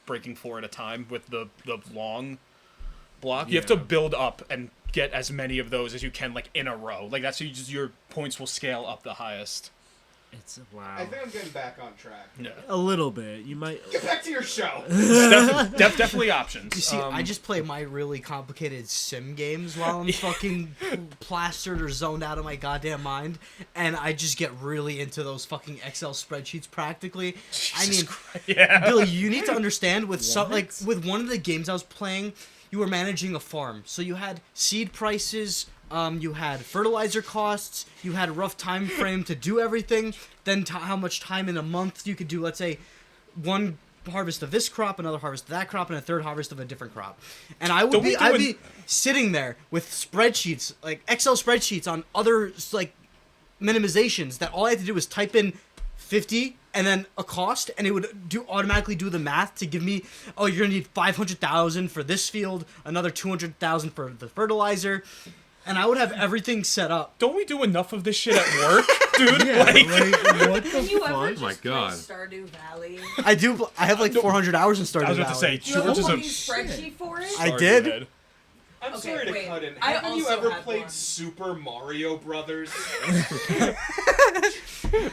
breaking 4 at a time with the long block. You have to Yeah. build up and get as many of those as you can like in a row. Like that's how your points will scale up the highest. It's wow. I think I'm getting back on track. Yeah. A little bit. You might. Get back to your show! Definitely options. You see, I just play my really complicated sim games while I'm fucking plastered or zoned out of my goddamn mind, and I just get really into those fucking Excel spreadsheets practically. I mean, yeah. Billy, you need to understand with some What? like with one of the games I was playing, you were managing a farm, so you had seed prices. You had fertilizer costs. You had a rough time frame to do everything. Then how much time in a month you could do. Let's say one harvest of this crop, another harvest of that crop, and a third harvest of a different crop. And I'd be sitting there with spreadsheets, like Excel spreadsheets on other like minimizations that all I had to do was type in 50 and then a cost, and it would automatically do the math to give me, oh, you're gonna need 500,000 for this field, another 200,000 for the fertilizer. And I would have everything set up. Don't we do enough of this shit at work, dude? like, what the Can you ever fuck? just my God. play Stardew Valley? I do. I have like 400 hours in Stardew I was about to Valley. say, You have George a is fucking a spreadsheet for it? I Sorry, did? go ahead. I'm Okay, sorry to wait. cut in. I Haven't you also ever had played one. Super Mario Brothers?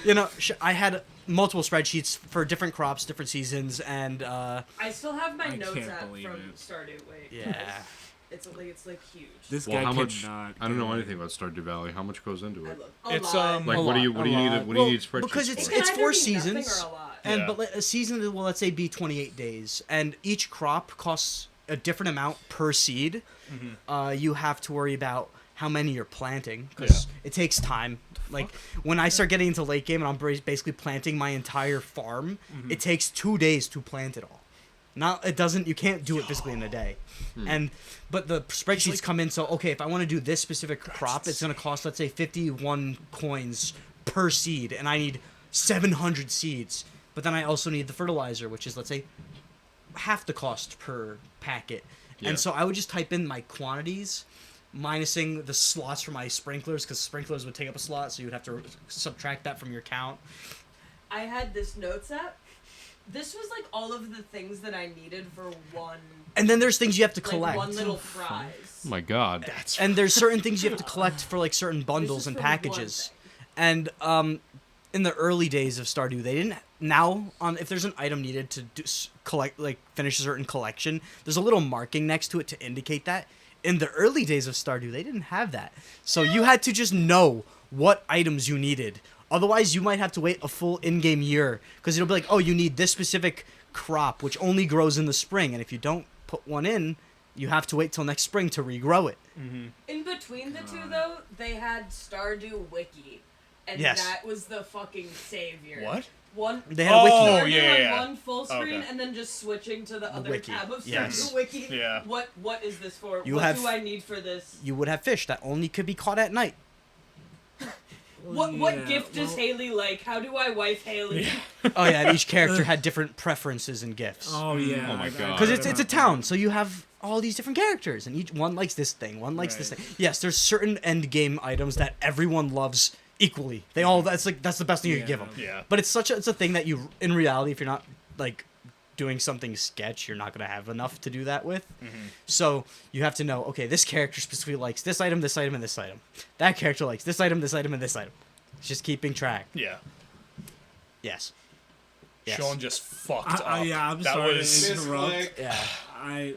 You know, I had multiple spreadsheets for different crops, different seasons, and I still have my I notes can't app believe from it. Stardew. Wait. yeah. It's like huge. This Well, guy how much? cannot I don't know get anything about Stardew Valley. How much goes into I it? look. A It's, lot. like, A What do you lot, what do a you need? lot. What do you Well, need spreadsheets because It it's for? can it's either 4 be seasons. nothing or a lot. And Yeah. but a season will let's say be 28 days, and each crop costs a different amount per seed. You have to worry about how many you're planting because it takes time. Like when I start getting into late game and I'm basically planting my entire farm, it takes 2 days to plant it all. Not it doesn't. You can't do it physically in a day. But the spreadsheets come in. So okay, if I want to do this specific crop, it's gonna cost let's say 51 coins per seed, and I need 700 seeds. But then I also need the fertilizer, which is let's say half the cost per packet. Yeah. And so I would just type in my quantities, minusing the slots for my sprinklers, because sprinklers would take up a slot, so you would have to subtract that from your count. I had this notes app. This was like all of the things that I needed for one, And then there's things you have to like collect. one little prize. Oh my God. That's And there's certain things you have to collect for like certain bundles This is and for one packages. thing. And in the early days of Stardew, they didn't. Now, if there's an item needed to collect, like finish a certain collection, there's a little marking next to it to indicate that. In the early days of Stardew, they didn't have that, so you had to just know what items you needed. Otherwise, you might have to wait a full in-game year because it'll be like, oh, you need this specific crop, which only grows in the spring, and if you don't put one in, you have to wait till next spring to regrow it. In between the two, though, they had Stardew Wiki, and Yes. that was the fucking savior. what? One. They had a wiki. Oh, Stardew yeah, on yeah. one full screen, Okay. and then just switching to the other wiki, tab of Stardew yes. Wiki. Yeah. What is this for? You what have- do I need for this? You would have fish that only could be caught at night. What Yeah, gift does well- Haley like? How do I wife Haley? Oh yeah, and each character had different preferences and gifts. Oh yeah. Oh my I God. Because it's a town, so you have all these different characters, and each one likes this thing, one likes this Right. thing. Yes, there's certain end game items that everyone loves equally. They all that's the best thing you can give them. Yeah. But it's a thing that you, in reality, if you're not like doing something sketch, you're not gonna have enough to do that with. So you have to know, okay, this character specifically likes this item, and this item. That character likes this item, and this item. It's just keeping track. Yeah. Yes. Sean just fucked up. Yeah, I'm that sorry was to interrupt. Misclick. Yeah.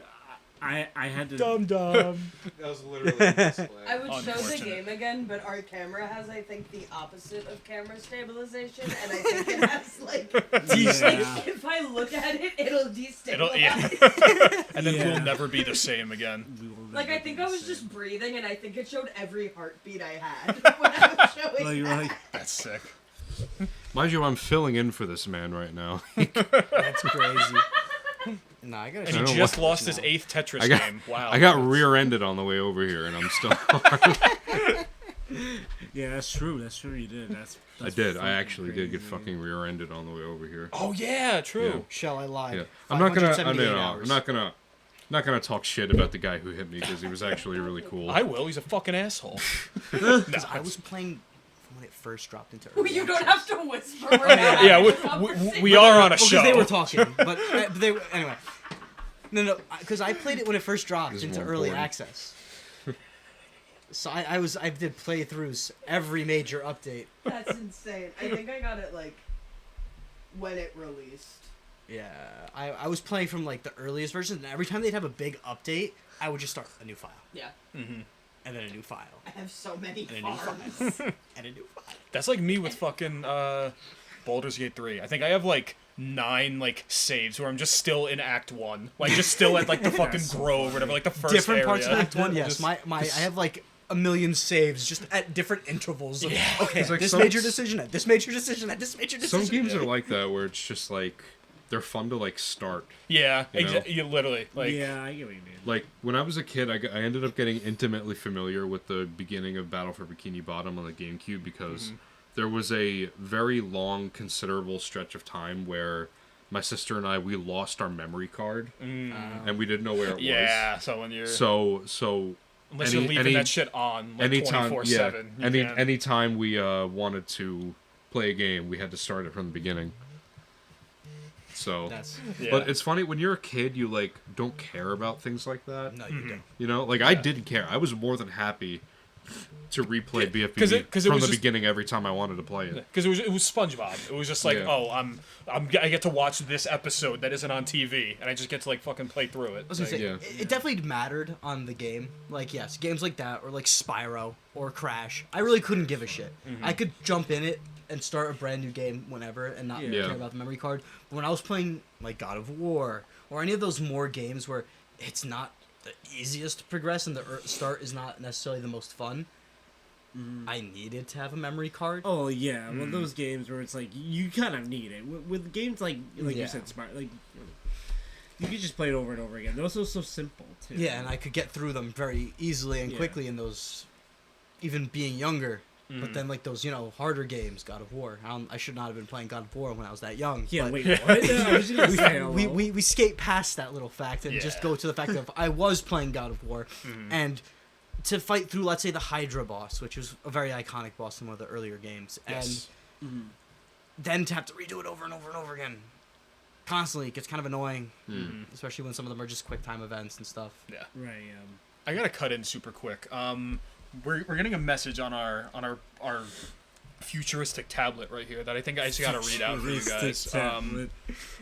I had to. Dum. That was literally a misclick. I would show the Unfortunate. game again, but our camera has, I think, the opposite of camera stabilization, and I think it has, like, Yeah. if I look at it, it'll destabilize. It'll, yeah. And then Yeah. we'll never be the same again. We will Like, never I think be I the was same. just breathing, and I think it showed every heartbeat I had when I was showing Like, you're that. like, That's sick. Mind you, I'm filling in for this man right now. That's crazy. No, I gotta. And he don't know just what- lost his 8th Tetris I got- game. Wow. I got rear-ended on the way over here, and I'm still. yeah, that's true. That's true. You did. I That's did. I fucking actually did get crazy. fucking rear-ended on the way over here. Oh yeah, true. Shall I lie? Yeah. I'm not gonna. 578 hours. I'm not gonna talk shit about the guy who hit me because he was actually really cool. I will. He's a fucking asshole. Because I was playing when it first dropped into early You don't access. have to whisper. We're not Yeah, having a we conversation. are on a Well, show. because they were talking, but they anyway. No, because I played it when it first dropped This is into more early important. access. So I did playthroughs every major update. That's insane. I think I got it, like, when it released. Yeah, I was playing from like the earliest versions, and every time they'd have a big update, I would just start a new file, Yeah. and then a new file, I have so many and a new farms. file, and a new file. That's like me with fucking Baldur's Gate 3. I think I have like 9 like saves where I'm just still in Act 1, like just still at like the fucking That's so grove or funny. whatever, like the first Different area. parts of Act One, yes. Just- My I have like a million saves just at different intervals. Of, Yeah. Okay, It's like this some- major decision, at this major decision, at this major decision. Some games are like that where it's just like they're fun to like start. Yeah, You know? you literally like. Yeah, I get what you mean. Like when I was a kid, I ended up getting intimately familiar with the beginning of Battle for Bikini Bottom on the GameCube because there was a very long, considerable stretch of time where my sister and we lost our memory card and we didn't know where it Yeah, so when you're was. So unless any- you're leaving any- that shit on like anytime, 24/7. you can't- anytime we wanted to play a game, we had to start it from the beginning. So, That's yeah. but it's funny when you're a kid, you like don't care about things like that. no, you don't. You know, like I didn't care. I was more than happy to replay BFBB 'cause it from was the just- beginning every time I wanted to play it. Because it was SpongeBob. It was just like, Yeah. oh, I get to watch this episode that isn't on TV, and I just get to like fucking play through it. I was gonna Like, say, yeah. it definitely mattered on the game. Like, yes, games like that, or like Spyro, or Crash. I really couldn't give a shit. I could jump in it and start a brand new game whenever and not Yeah. care about the memory card. But when I was playing, like, God of War, or any of those more games where it's not the easiest to progress and the start is not necessarily the most fun, I needed to have a memory card. Oh yeah, well those games where it's like you kind of need it. With games like Yeah. you said, Smart, like you could just play it over and over again. They're also so simple too. Yeah, and I could get through them very easily and Yeah. quickly in those, even being younger. But then, like, those, harder games, God of War. I should not have been playing God of War when I was that young. Yeah, but wait, what? I was just gonna say, hello. we skate past that little fact and just Yeah. go to the fact that I was playing God of War. And to fight through, let's say, the Hydra boss, which was a very iconic boss in one of the earlier games. Yes. And then to have to redo it over and over and over again. Constantly, it gets kind of annoying. Especially when some of them are just quick time events and stuff. Yeah. Right. I gotta cut in super quick. We're getting a message on our futuristic tablet right here that I think I just gotta read out for you guys. Tablet.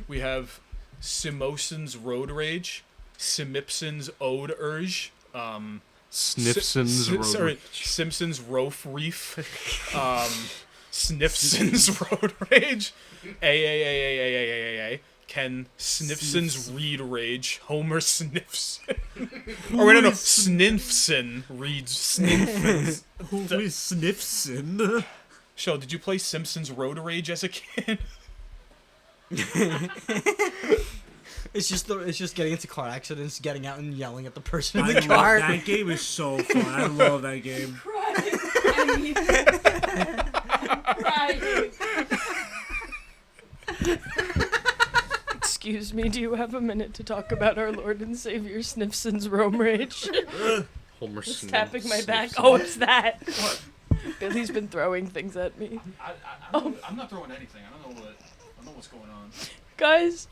We have Simoson's Road Rage, Simipson's Ode Urge, Sniffson's Road. Simpson's Roaf Reef, Sniffson's Road Rage, A. Ken Sniffson's Reed Rage, Homer Sniffson. Or wait, no, Sniffson reads Sniffsons. Who is Sniffson? Show, did you play Simpsons Road Rage as a kid? It's just getting into car accidents, getting out and yelling at the person in I the love, car. that game is so fun. I love that game. Crying. I mean, crying. Excuse me, do you have a minute to talk about our Lord and Savior Snifson's Rome Rage? Homer It's Snip- tapping my back. Snipson. Oh, it's that. Billy's been throwing things at me. I'm not throwing anything. I don't know what's going on. Guys,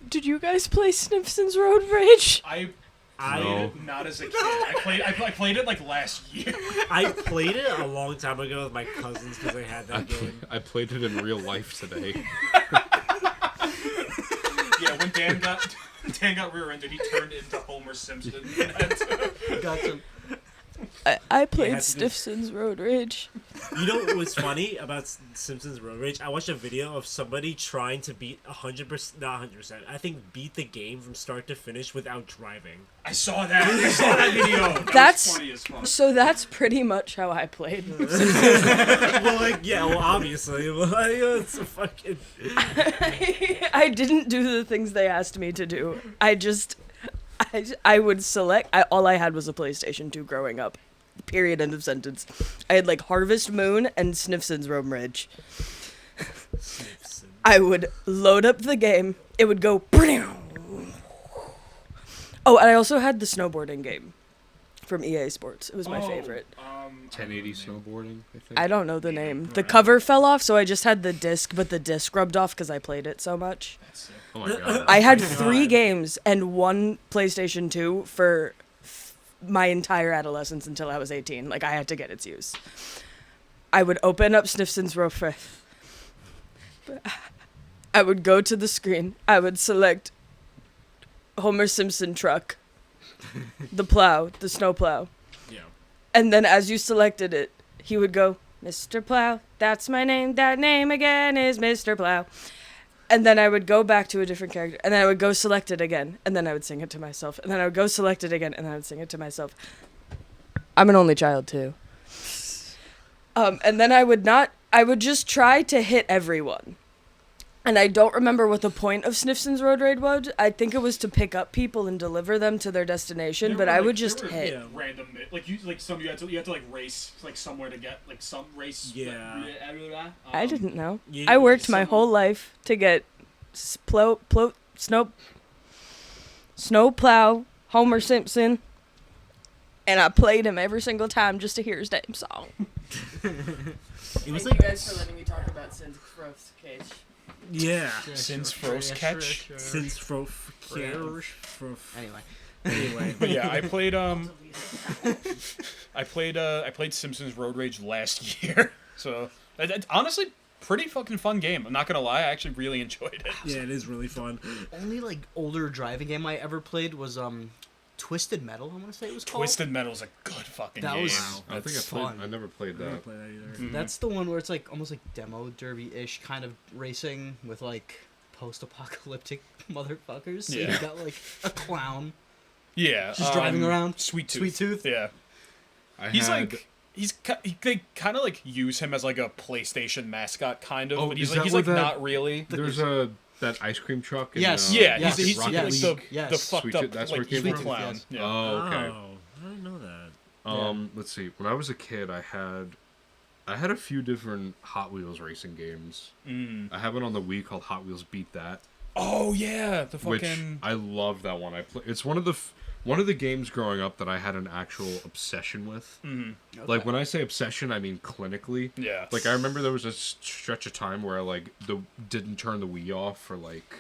did you guys play Snifson's Road Rage? I I played it not as a kid. I played it like last year. I played it a long time ago with my cousins because I had that game. I played it in real life today. Yeah, when Dan got rear-ended, he turned into Homer Simpson. Gotcha. I played had to do- Snifson's Road Rage. You know what was funny about Simpsons Road Rage? I watched a video of somebody trying to beat 100%, not 100%, I think beat the game from start to finish without driving. I saw that video. That's- was funny as fuck. So that's pretty much how I played. Well, like, yeah, well, obviously. Well, it's a fucking... I didn't do the things they asked me to do. I would select. All I had was a PlayStation 2 growing up. Period. End of sentence. I had like Harvest Moon and Snifson's Rome Ridge. I would load up the game. It would go. Oh, and I also had the snowboarding game from EA Sports. It was my favorite. 1080 snowboarding, I think. I don't know the name. The cover fell off, so I just had the disc, but the disc rubbed off because I played it so much. Oh my god. I had 3 games and 1 PlayStation 2 for my entire adolescence until I was 18. Like, I had to get its use. I would open up Snifson's Rofe. I would go to the screen. I would select Homer Simpson truck. The plow, the snow plow. Yeah. And then as you selected it, he would go, Mr. Plow, that's my name. That name again is Mr. Plow. And then I would go back to a different character. And then I would go select it again. And then I would sing it to myself. And then I would go select it again. And then I would sing it to myself. I'm an only child, too. And then I would just try to hit everyone. And I don't remember what the point of Snifson's Road Raid was. I think it was to pick up people and deliver them to their destination, but I would just hit. yeah. Random, like you had to like race like somewhere to get like some race. Yeah. I didn't know. You- I worked my someone- whole life to get snow plow Homer Simpson, and I played him every single time just to hear his damn song. It was Thank like... you guys for letting me talk about Sin's Gross Cage. Yeah. Since Frost Catch. Since Anyway. Anyway. But yeah, I played Simpsons Road Rage last year. So it's honestly pretty fucking fun game. I'm not gonna lie, I actually really enjoyed it. Yeah, it is really fun. Only like older driving game I ever played was Twisted Metal. I want to say it was called. Twisted Metal's a good fucking That game. was- I think I That's played. fun. I never played I didn't that. play that either. Mhm. That's the one where it's like almost like demo derby-ish kind of racing with like post-apocalyptic motherfuckers. So Yeah. you got like a clown. Yeah, Just driving around. Sweet Tooth. Sweet Tooth? Yeah, he's like they kind of like use him as like a PlayStation mascot kind of, Oh, but he's is like that he's what like that- not really. There's that ice cream truck. In, Yes. Yeah, Yes. he's Rocket like yes. the League. Yes. the fucked Sweet up Tooth, that's where like it came evil from? clown. Yes. Yeah. Oh, okay. I didn't know that. Let's see. When I was a kid, I had a few different Hot Wheels racing games. Mm. I have one on the Wii called Hot Wheels Beat That, Oh yeah, the which fucking I love that one. It's one of the games growing up that I had an actual obsession with. Mhm. Like when I say obsession, I mean clinically. Yeah. Like I remember there was a stretch of time where I didn't turn the Wii off for like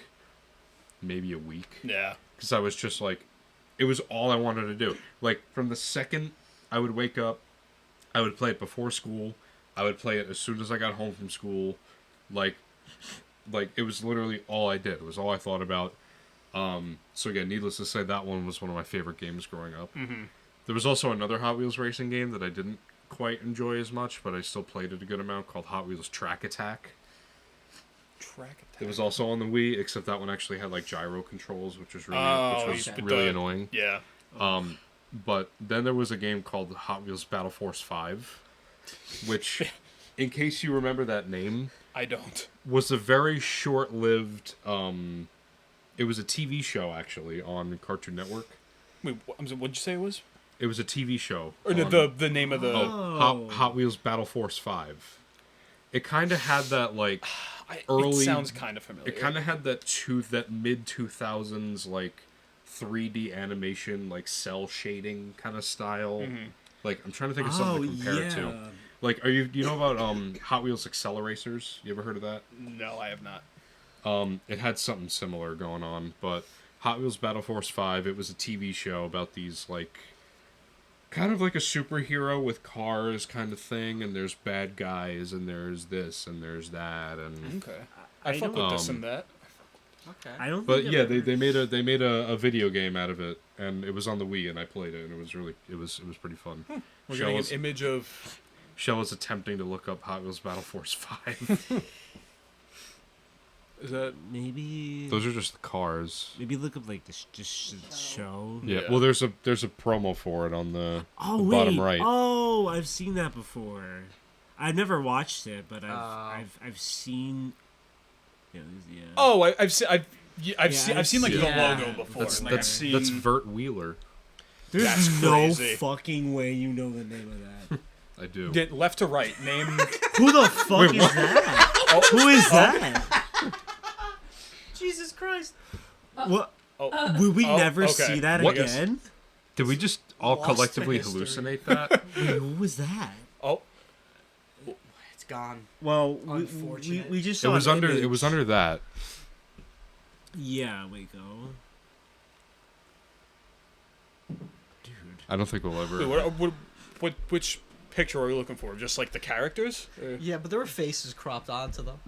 maybe a week. Yeah. Because I was just like, it was all I wanted to do. Like, from the second I would wake up, I would play it before school. I would play it as soon as I got home from school. Like it was literally all I did. It was all I thought about. So again, needless to say, that one was one of my favorite games growing up. Mm-hmm. There was also another Hot Wheels racing game that I didn't quite enjoy as much, but I still played it a good amount, called Hot Wheels Track Attack. Track attack. It was also on the Wii, except that one actually had like gyro controls, which was really, okay. really annoying. Yeah. But then there was a game called Hot Wheels Battle Force 5, which, in case you remember that name, I don't. was a very short-lived. It was a TV show actually on Cartoon Network. Wait, what'd you say it was? It was a TV show. Or on- the name of the. Hot Wheels Battle Force 5. It kind of had that like early. It sounds kind of familiar. It kind of had that mid 2000s like 3D animation, like cell shading kind of style. Like I'm trying to think of something to compare it to. Like, you know about Hot Wheels Acceleracers? You ever heard of that? No, I have not. It had something similar going on, but Hot Wheels Battle Force 5, it was a TV show about these, like, kind of like a superhero with cars kind of thing, and there's bad guys, and there's this, and there's that, and... Okay. I fuck with this and that. Okay. I don't. But think yeah, I've they ever- made a video game out of it, and it was on the Wii, and I played it, and it was pretty fun. We're Shell getting was, an image of... Shell was attempting to look up Hot Wheels Battle Force 5. Is that... Maybe. Those are just the cars. Maybe look up like this just show. Yeah. Yeah. Well, there's a promo for it on the Oh wait. bottom right. Oh, I've seen that before. I've never watched it, but Oh. I've seen. Yeah. Oh, I've seen I've seen like seen the that. logo before. That's Like, I've seen... that's Vert Wheeler. There's That's no crazy. fucking way you know the name of that. I do. Get left to right. Name... Who the fuck is that? Who is that? Jesus Christ. What? Oh, Will we Oh, never okay. see that What- again? Did we just all Lost to collectively history. hallucinate that? Wait, who was that? oh, It's gone. Well, Unfortunate. we just it saw was an under image. it was under that. Yeah, wait, go. Dude. I don't think we'll ever. wait, which picture are we looking for? Just like the characters? Yeah, but there were faces cropped onto them.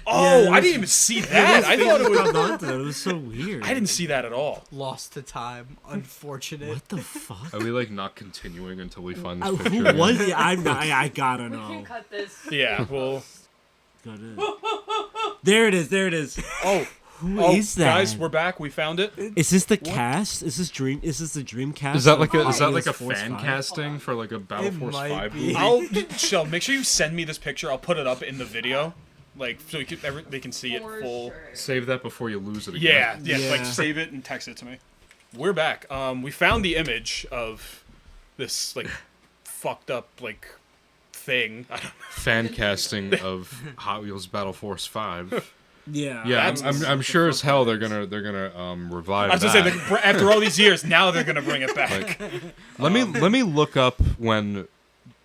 Oh, there I was- didn't even see that. I thought it was... onto that. It was so weird. I didn't see that at all. Lost to time. Unfortunate. What the fuck? Are we like not continuing until we find this Who picture? was it? I gotta We know. can cut this. Yeah, well... There it is. There it is. Oh, Who oh, is that? guys, we're back. We found it. Is this the cast? Is this the Dreamcast? Is that like a of is that Hot like a Wheels Force fan 5? casting for like a Battle It Force might 5 be. movie? I'll... Shell, make sure you send me this picture. I'll put it up in the video. Like, so they can see it For full... sure. Save that before you lose it again. Yeah, like Yeah. save it and text it to me. We're back. We found the image of this like fucked up like thing. I don't know. Fan casting of Hot Wheels Battle Force 5. Yeah. Yeah, That's- I'm sure as hell they're gonna revive I was that. gonna say after all these years, now they're gonna bring it back. Let me look up when,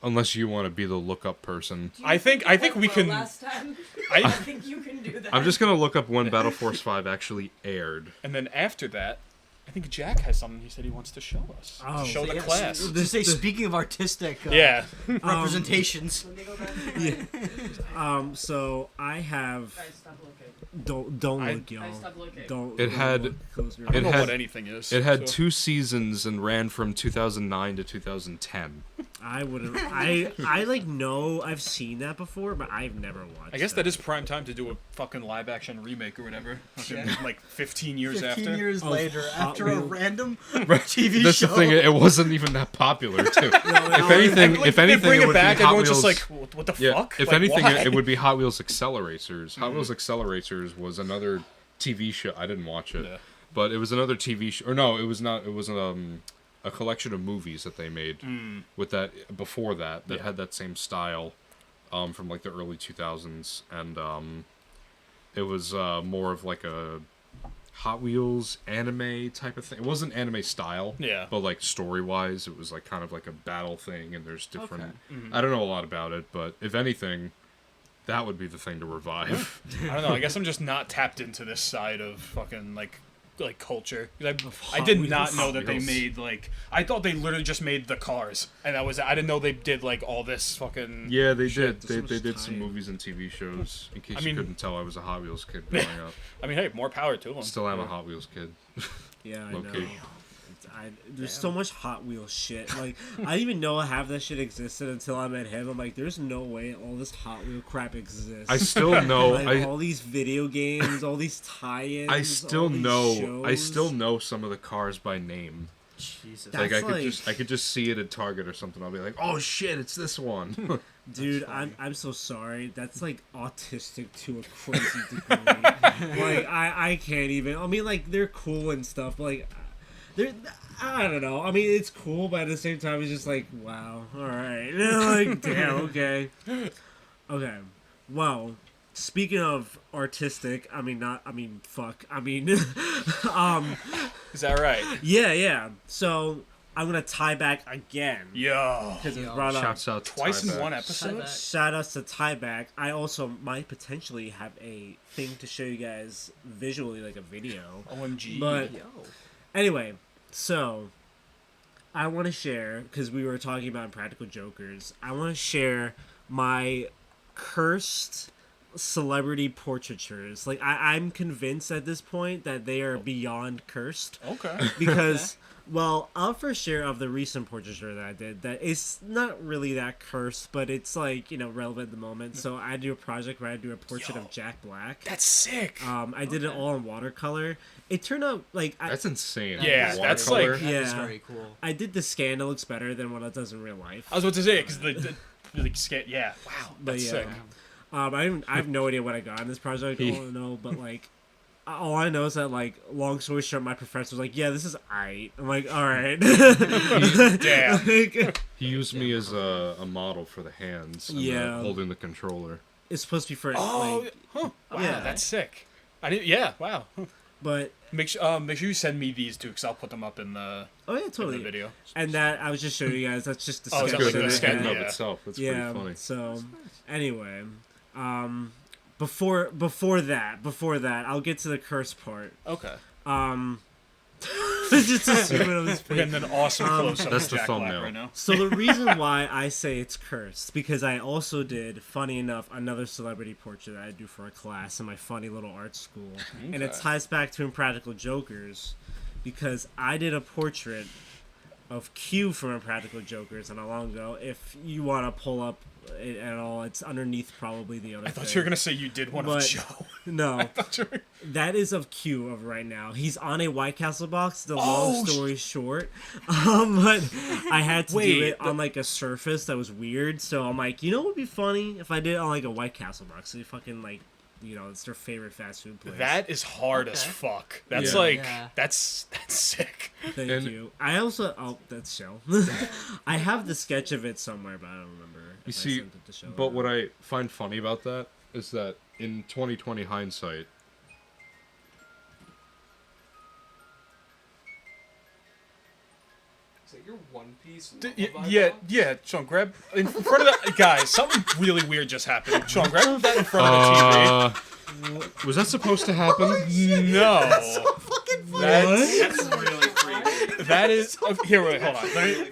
unless you want to be the look up person. Do you I think we Well, can. Last time. I I think you can do that. I'm just gonna look up when Battle Force 5 actually aired. and then after that, I think Jack has something he said he wants to show us. Oh, to show the Yes. class. They say speaking of artistic Yeah. representations. Let me go back. So I have. Guys, stop looking. Don't I- look, y'all. Guys, stop looking. Don't. It don't had- look closer. I don't It know had- what anything is. It had so- 2 seasons and ran from 2009 to 2010. I wouldn't. I like know I've seen that before, but I've never watched. I guess that is prime time to do a fucking live action remake or whatever. Fucking, Yeah. like 15 years 15 after. years Of later, Hot after a Wheels. random TV That's show. the thing. It wasn't even that popular too. If anything, Like, if they anything, bring it it would back. be Hot Everyone's just Wheels. like, what the Yeah. fuck? If Like, anything, why? it would be Hot Wheels Accelerators. Hot Wheels Accelerators was another TV show. I didn't watch it, Yeah. but it was another TV show. Or no, it was not. It was a collection of movies that they made with that before that Yeah. had that same style, from like the early 2000s, and it was more of like a Hot Wheels anime type of thing. It wasn't anime style, Yeah. but like story wise, it was like kind of like a battle thing, and there's different. Okay. I don't know a lot about it, but if anything, that would be the thing to revive. I don't know. I guess I'm just not tapped into this side of fucking like culture. 'Cause I Hot did Wheels. not know Hot that they Wheels. made like. I thought they literally just made the cars, and that was. I didn't know they did like all this fucking. Yeah, they Shit, did. there's so They much did some tie-in. movies and TV shows. In case I you mean- couldn't tell, I was a Hot Wheels kid growing up. I mean, hey, more power to them. Still am a Hot Wheels kid. Yeah, I Low know. key. There's so much Hot Wheels shit. Like I didn't even know half that shit existed until I met him. I'm like, there's no way all this Hot Wheel crap exists. I still know. like all these video games, all these tie-ins. I still all these know. I shows. still know some of the cars by name. Jesus. That- Like That's I could just see it at Target or something. I'll be like, oh shit, it's this one. Dude, funny. I'm so sorry. That's like autistic to a crazy degree. Like I can't even. I mean, like they're cool and stuff. But, like they're. I don't know. I mean, it's cool, but at the same time, it's just like, wow, all right, like, damn, okay, okay. Well, speaking of artistic, fuck. Is that right? Yeah. So I'm gonna tie back again. Yo. Because it was brought up. Shouts out to Twice in Tyback. one episode? Shout outs to Tieback. I also might potentially have a thing to show you guys visually, like a video. OMG. But anyway, so I want to share, because we were talking about Impractical Jokers, I want to share my cursed celebrity portraitures. Like, I'm convinced at this point that they are beyond cursed. Okay. Because... Well, I'll first share of the recent portraiture that I did. That it's not really that cursed, but it's like, relevant at the moment. So I do a project where I do a portrait of Jack Black. That's sick. I did it all in watercolor. It turned out like That's insane. Yeah, that's Watercolor. like- That is Yeah. very cool. I did the scan. It looks better than what it does in real life. I was about to say, because the yeah. Wow. But That's yeah. sick. I have no idea what I got in this project. I don't know, but like. All I know is that, like, long story short, my professor was like, yeah, this is aight. I'm like, alright. Damn. Like, He used me as a model for the hands. And Yeah. holding the controller. it's supposed to be for, Oh, like, huh. Wow, Yeah. that's sick. I didn't. Yeah, wow. but, Make sure you send me these too, because I'll put them up in the, oh yeah, in the totally. video. And that, I was just showing you guys, that's just the Oh, is sketch that Good like that the I sketch? in had. and of itself. That's pretty funny. So, anyway, before that, I'll get to the curse part. Okay. Just to see what it was. We're getting an awesome close up That's of the Jack Black thumbnail. right now. So the reason why I say it's cursed, because I also did, funny enough, another celebrity portrait that I do for a class in my funny little art school. And it Okay. ties back to Impractical Jokers, because I did a portrait of Q from Impractical Jokers not long ago. If you want to pull up it at all, it's underneath probably the other I thought thing. you were gonna say you did one of But- Joe. No. I thought you were... That is of Q of right now. He's on a White Castle box. The Oh, long story short, but I had to do Wait, it on like a surface that was weird. So I'm like, what would be funny if I did it on like a White Castle box? So you fucking like, it's their favorite fast food place. That is hard as Okay. fuck. That's Yeah. like Yeah. that's sick. Thank and- you. I also that's Shell. I have the sketch of it somewhere, but I don't remember. You if I see, sent it to Shell or but not. what I find funny about that is that in 2020 hindsight, Is that your One Piece? Yeah, Sean, grab in front of the guys. Something really weird just happened. Sean, grab that in front of the was that supposed to happen? TV. No, That's really creepy. that is. Here, wait, hold on. Let me,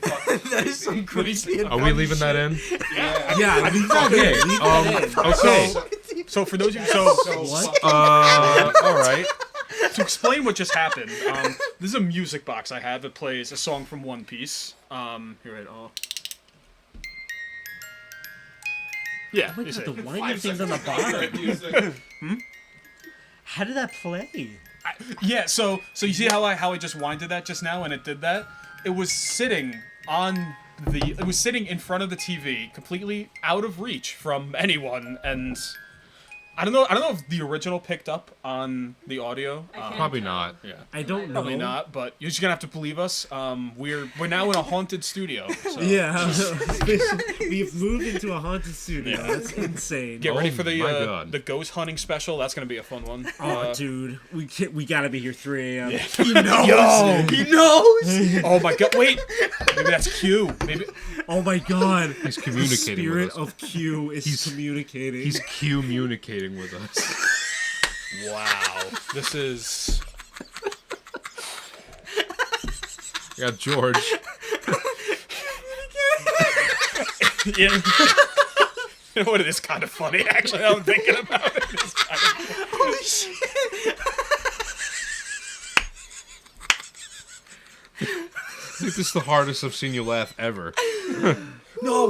That is some creepy. Are we leaving that in? yeah, leave that in, leave that in. Okay. so for those of you, so What? All right. to explain what just happened, this is a music box I have that plays a song from One Piece. Here, wait, yeah, Oh my you god, see. the winding thing's on the bottom. How did that play? Yeah, so you see how I just winded that just now and it did that? It was sitting in front of the TV, completely out of reach from anyone, and I don't know if the original picked up on the audio. I can't Probably tell. not. Yeah. I don't know. Probably not, but you're just gonna have to believe us. We're now in a haunted studio. So Yeah, we've moved into a haunted studio. Yeah. That's insane. Get ready for my God. the ghost hunting special. That's gonna be a fun one. Oh, dude, we gotta be here 3 a.m. He knows. He knows. Oh my god! Wait, maybe that's Q. Maybe. Oh my god, He's the communicating spirit with us. of Q is communicating. He's communicating with us. Wow. This is. We got George. Yeah. You know what? It is kind of funny, actually. I'm thinking about it. It's kind of Holy shit! I think this is the hardest I've seen you laugh ever. No,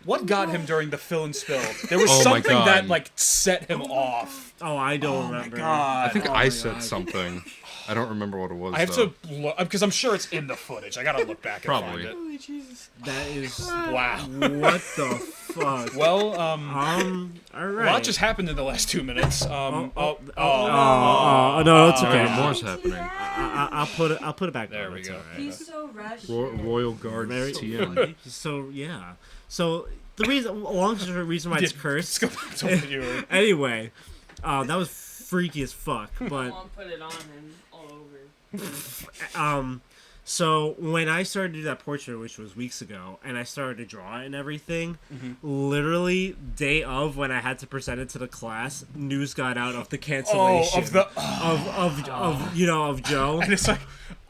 what got him during the fill and spill? There was Oh my something God. that like set him off. Oh, I don't remember. God. I think Oh I my said God. something. I don't remember what it was. I have though. to look because I'm sure it's in the footage. I gotta look back and Probably. find it. Holy Jesus. That is Wow. what the fuck. Well, all a right. lot just happened in the last 2 minutes. no, it's okay. More's happening. I'll put it back. There on. we It's go. all right. He's so rushed. Royal Guard Very TM. So yeah. So the reason, long story reason why it's cursed. Let's go back to what you were. Anyway, that was freaky as fuck. I But won't put it on him all over. so when I started to do that portrait, which was weeks ago, and I started to draw it and everything, literally day of when I had to present it to the class, news got out of the cancellation of Joe, And it's like,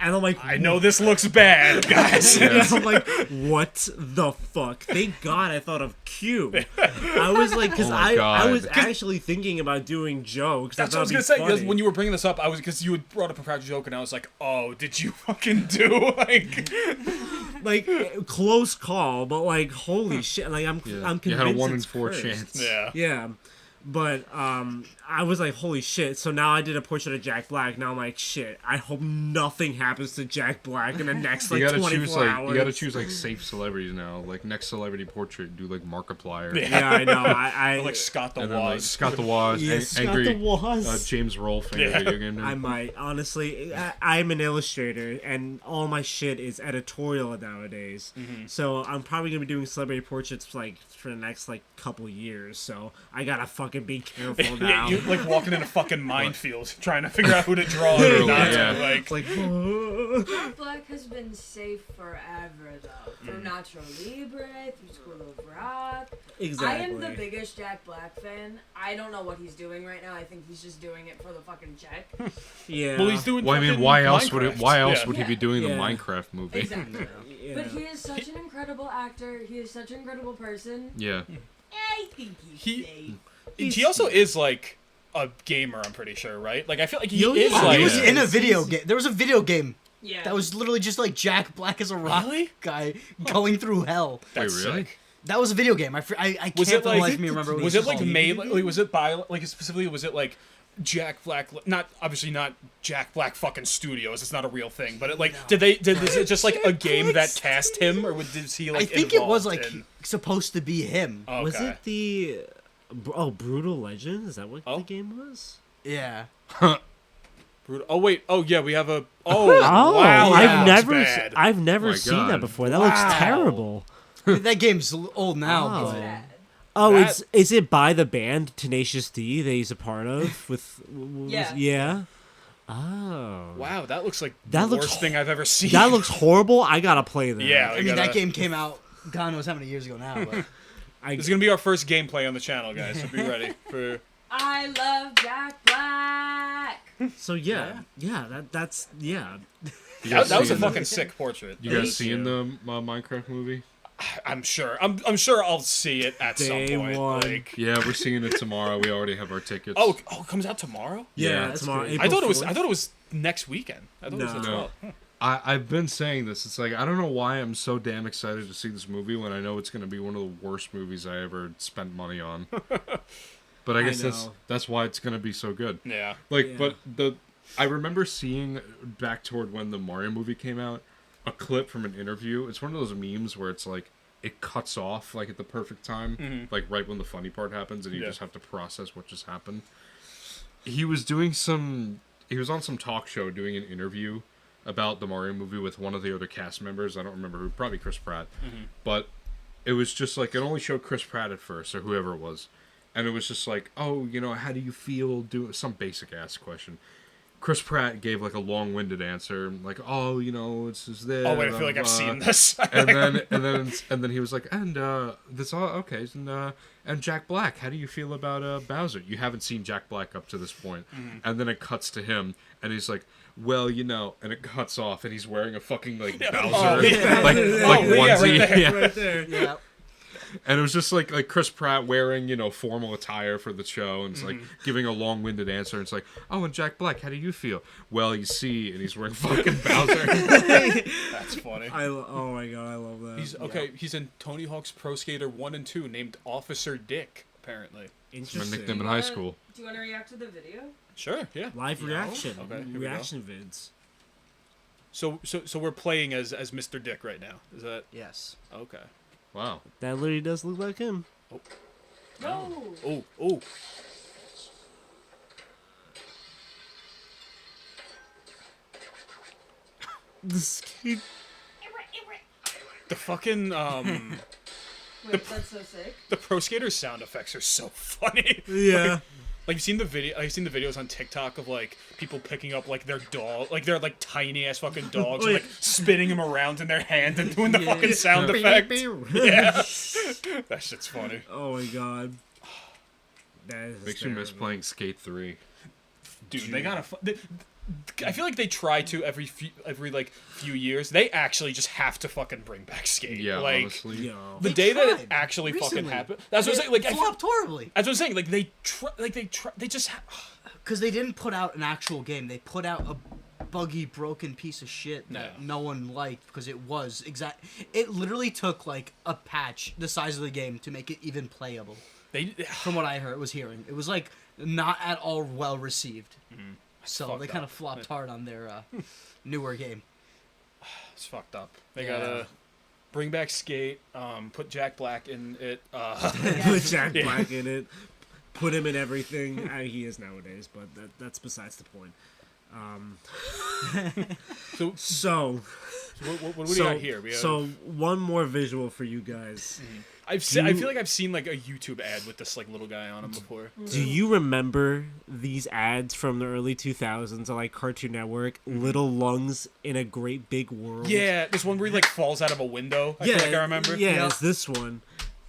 and I'm like, I know this looks bad, guys. and I'm like, what the fuck? Thank God I thought of Q. I was like, because Oh my I God. was actually thinking about doing Joe. Because That's what I was gonna say. Because when you were bringing this up, because you had brought up a practical joke, and I was like, "Oh, did you fucking do like close call, but like holy shit! Like I'm convinced You had a 1 in it's 4 cursed. chance. Yeah. Yeah, but I was like, holy shit! So now I did a portrait of Jack Black. Now I'm like, shit! I hope nothing happens to Jack Black in the next You like gotta 24 choose like hours. you gotta choose like safe celebrities now. Like next celebrity portrait, do like Markiplier. Yeah, I know. I Like Scott the And then like Waz. Scott the Waz, Yeah, angry Scott the Waz. James Rolfe, Yeah. video game name. I might honestly. I'm an illustrator, and all my shit is editorial nowadays. So I'm probably gonna be doing celebrity portraits like for the next like couple years. So I gotta fucking be careful Yeah, now. you like walking in a fucking minefield trying to figure out who to draw and Literally, not yeah. to. Like, It's like, Jack Black has been safe forever, though. Through Nacho Libre, through School of Rock. exactly. I am the biggest Jack Black fan. I don't know what he's doing right now. I think he's just doing it for the fucking check. Yeah. well, he's doing. Well, I mean, fucking why else would Minecraft. it? Why else Yeah. would he be doing the Yeah. Minecraft movie? Exactly. Yeah. But he is such an incredible actor. He is such an incredible person. Yeah. I think he's safe. He also is like a gamer. I'm pretty sure, right? Like I feel like he Yo, is yeah. like. He was Yeah. in a video game. There was a video game Yeah. that was literally just like Jack Black as a rock Really? guy going through hell. That's Wait, really? sick. That was a video game. I can't Was for it the like? life of me remember what Was it it like called. made? Like, was it by like specifically? Was it like Jack Black? Not obviously not Jack Black fucking Studios. It's not a real thing. But it like did is it just like a game that cast him, or did he like? I think it was involved like in- supposed to be him. Okay. Was it the Brutal Legend? Is that what Oh. the game was? Yeah. Brutal. Oh wait. Oh yeah. We have a. Oh, Oh, wow. I've that looks never bad. I've never My seen God. that before. That looks Wow. terrible. That game's old now, Oh. but Bad. Oh, That- is it by the band Tenacious D that he's a part of with Yeah. yeah. Oh. Wow, that looks like That the looks worst thing I've ever seen. That looks horrible. I gotta play that. Yeah. I we mean gotta- that game came out God knows how many years ago now. But This is gonna be our first gameplay on the channel, guys. So be ready for. I love Jack Black. So that's You That, guys that was a seeing- fucking sick portrait. You guys seeing the Minecraft movie? I'm sure. I'm sure I'll see it at Day some point. one. Like, Yeah, we're seeing it tomorrow. We already have our tickets. oh, it comes out tomorrow. yeah, that's tomorrow. crazy. April I thought it was. 4th. I thought it was next weekend. I thought it was the No. 12th. I've been saying this. It's like I don't know why I'm so damn excited to see this movie when I know it's going to be one of the worst movies I ever spent money on. But I guess know. that's why it's going to be so good. Yeah. Like, Yeah. but I remember seeing back toward when the Mario movie came out, a clip from an interview. It's one of those memes where it's like it cuts off like at the perfect time, like right when the funny part happens, and you Yeah. just have to process what just happened. He was doing he was on some talk show doing an interview about the Mario movie with one of the other cast members. I don't remember who, probably Chris Pratt, but it was just like it only showed Chris Pratt at first or whoever it was. And it was just like, oh, how do you feel doing some basic ass question. Chris Pratt gave like a long-winded answer, like, oh, it's this. Oh wait, I feel like I've seen this. And then he was like, and that's all okay. And Jack Black, how do you feel about Bowser? You haven't seen Jack Black up to this point. And then it cuts to him, and he's like, well, and it cuts off, and he's wearing a fucking like Bowser, Oh, yeah. like yeah, onesie, right there. yeah. right there. yeah. And it was just like Chris Pratt wearing, formal attire for the show, and it's like giving a long-winded answer. And it's like, oh, and Jack Black, how do you feel? Well, you see, and he's wearing fucking Bowser. That's funny. Oh my god, I love that. He's okay. He's in Tony Hawk's Pro Skater 1 and 2, named Officer Dick. Apparently. My Interesting. nickname in high school. Do you want to react to the video? Sure. Yeah. Live reaction. Okay, here we go. Reaction vids. So we're playing as Mr. Dick right now. Is that Yes. okay? Wow. That literally does look like him. No. Oh. This kid. The fucking Wait, that's so sick. The Pro Skater sound effects are so funny. Yeah. Like you've seen the videos on TikTok of like people picking up like their dog, like their like tiny ass fucking dogs, and, like spinning them around in their hand and doing the fucking sound effect. Yeah, that shit's funny. Oh my god. That is Makes me miss hysterical. playing Skate 3. Dude, they gotta. I feel like they try to every few years. They actually just have to fucking bring back Skate. Yeah, like honestly. Yo. the They day that it tried actually fucking recently. happened. That's what I'm saying. Like I feel, flopped horribly. that's what I'm saying. Like they just. Because they didn't put out an actual game. They put out a buggy, broken piece of shit that Yeah. no one liked because it was It literally took like a patch the size of the game to make it even playable. They From what I was hearing, it was like not at all well received. So fucked they kind up. of flopped hard on their newer game. It's fucked up. They Yeah. gotta bring back Skate. Put Jack Black in it. Put Jack Yeah. Black in it. Put him in everything. He is nowadays, but that's besides the point. So So, what do we got here? We have, so one more visual for you guys. I feel like I've seen like a YouTube ad with this like little guy on him before. Do you remember these ads from the early 2000s on like Cartoon Network? Little lungs in a great big world. Yeah, this one where he like falls out of a window. I feel like I remember. Yeah, Yep. it's this one.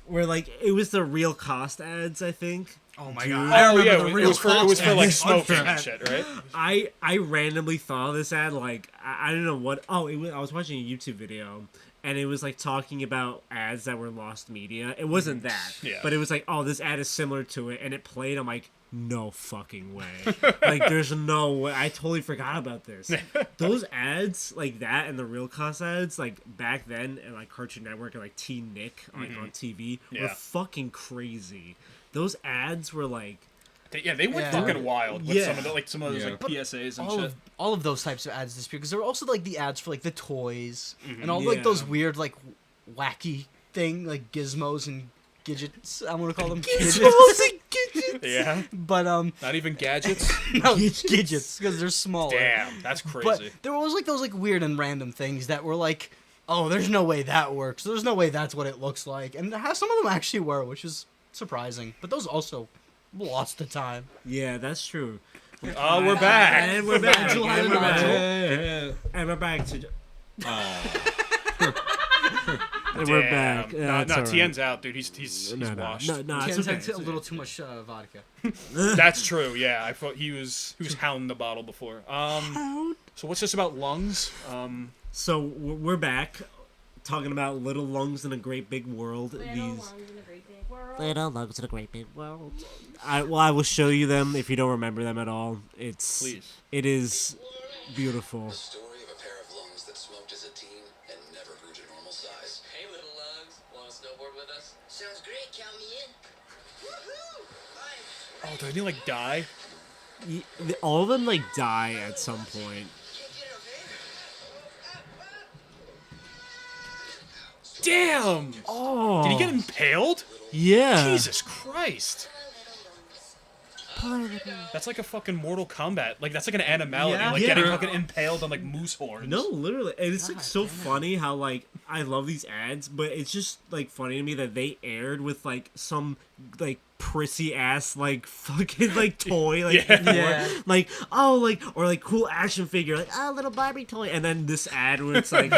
Where like it was the real cost ads, I think. Oh my Dude. god! Oh I remember yeah, the it real was for cost like ads. smoking and shit, right? I randomly thought this ad like I don't know what. Oh, I was watching a YouTube video and it was like talking about ads that were lost media. It wasn't that, Yeah. but it was like, oh, this ad is similar to it, and it played. I'm like, no fucking way. Like, there's no way. I totally forgot about this. Those ads like that and the real cost ads like back then and like Cartoon Network and like Teen Nick like on TV were Yeah. fucking crazy. Those ads were like. They went Yeah. fucking wild with Yeah. some of those Yeah. like PSAs and all shit. all of those types of ads disappear because there were also like the ads for like the toys and all Yeah. like those weird like wacky thing like gizmos and gadgets. I'm gonna call them gadgets. Yeah, But not even gadgets. no gadgets because they're smaller. Damn, that's crazy. But there was like those like weird and random things that were like, oh, there's no way that works. There's no way that's what it looks like, and some of them actually were, which is surprising. But those also lost the time. Yeah, that's true. Oh, we're back. And we're back. Nigel had And a we're back. nodule. And we're back to. And Damn. we're back. No, That's no, all right. Tien's out, dude. He's No, washed. no, it's Ken's okay. had a little too much vodka. That's true. Yeah, I thought he was hounding the bottle before. So what's this about lungs? So we're back, talking about little lungs in a great big world. These little lungs in a great big world. I will show you them if you don't remember them at all. Please. It is beautiful. Story of a pair of lungs that smoked as a teen and never grew to normal size. Hey, little lugs, want to snowboard with us? Sounds great, count me in. Woohoo! Oh, did he like die? All of them like die at some point. Damn! Oh, Did he get impaled? Yeah. Jesus Christ! That's like a fucking Mortal Kombat. Like that's like an animality. Yeah. Like Yeah. getting fucking impaled on like moose horns. No, literally, and it's like so funny how like I love these ads, but it's just like funny to me that they aired with like some like prissy ass like fucking like toy like Yeah. before. Yeah. Like oh like or like cool action figure like oh little Barbie toy, and then this ad where it's like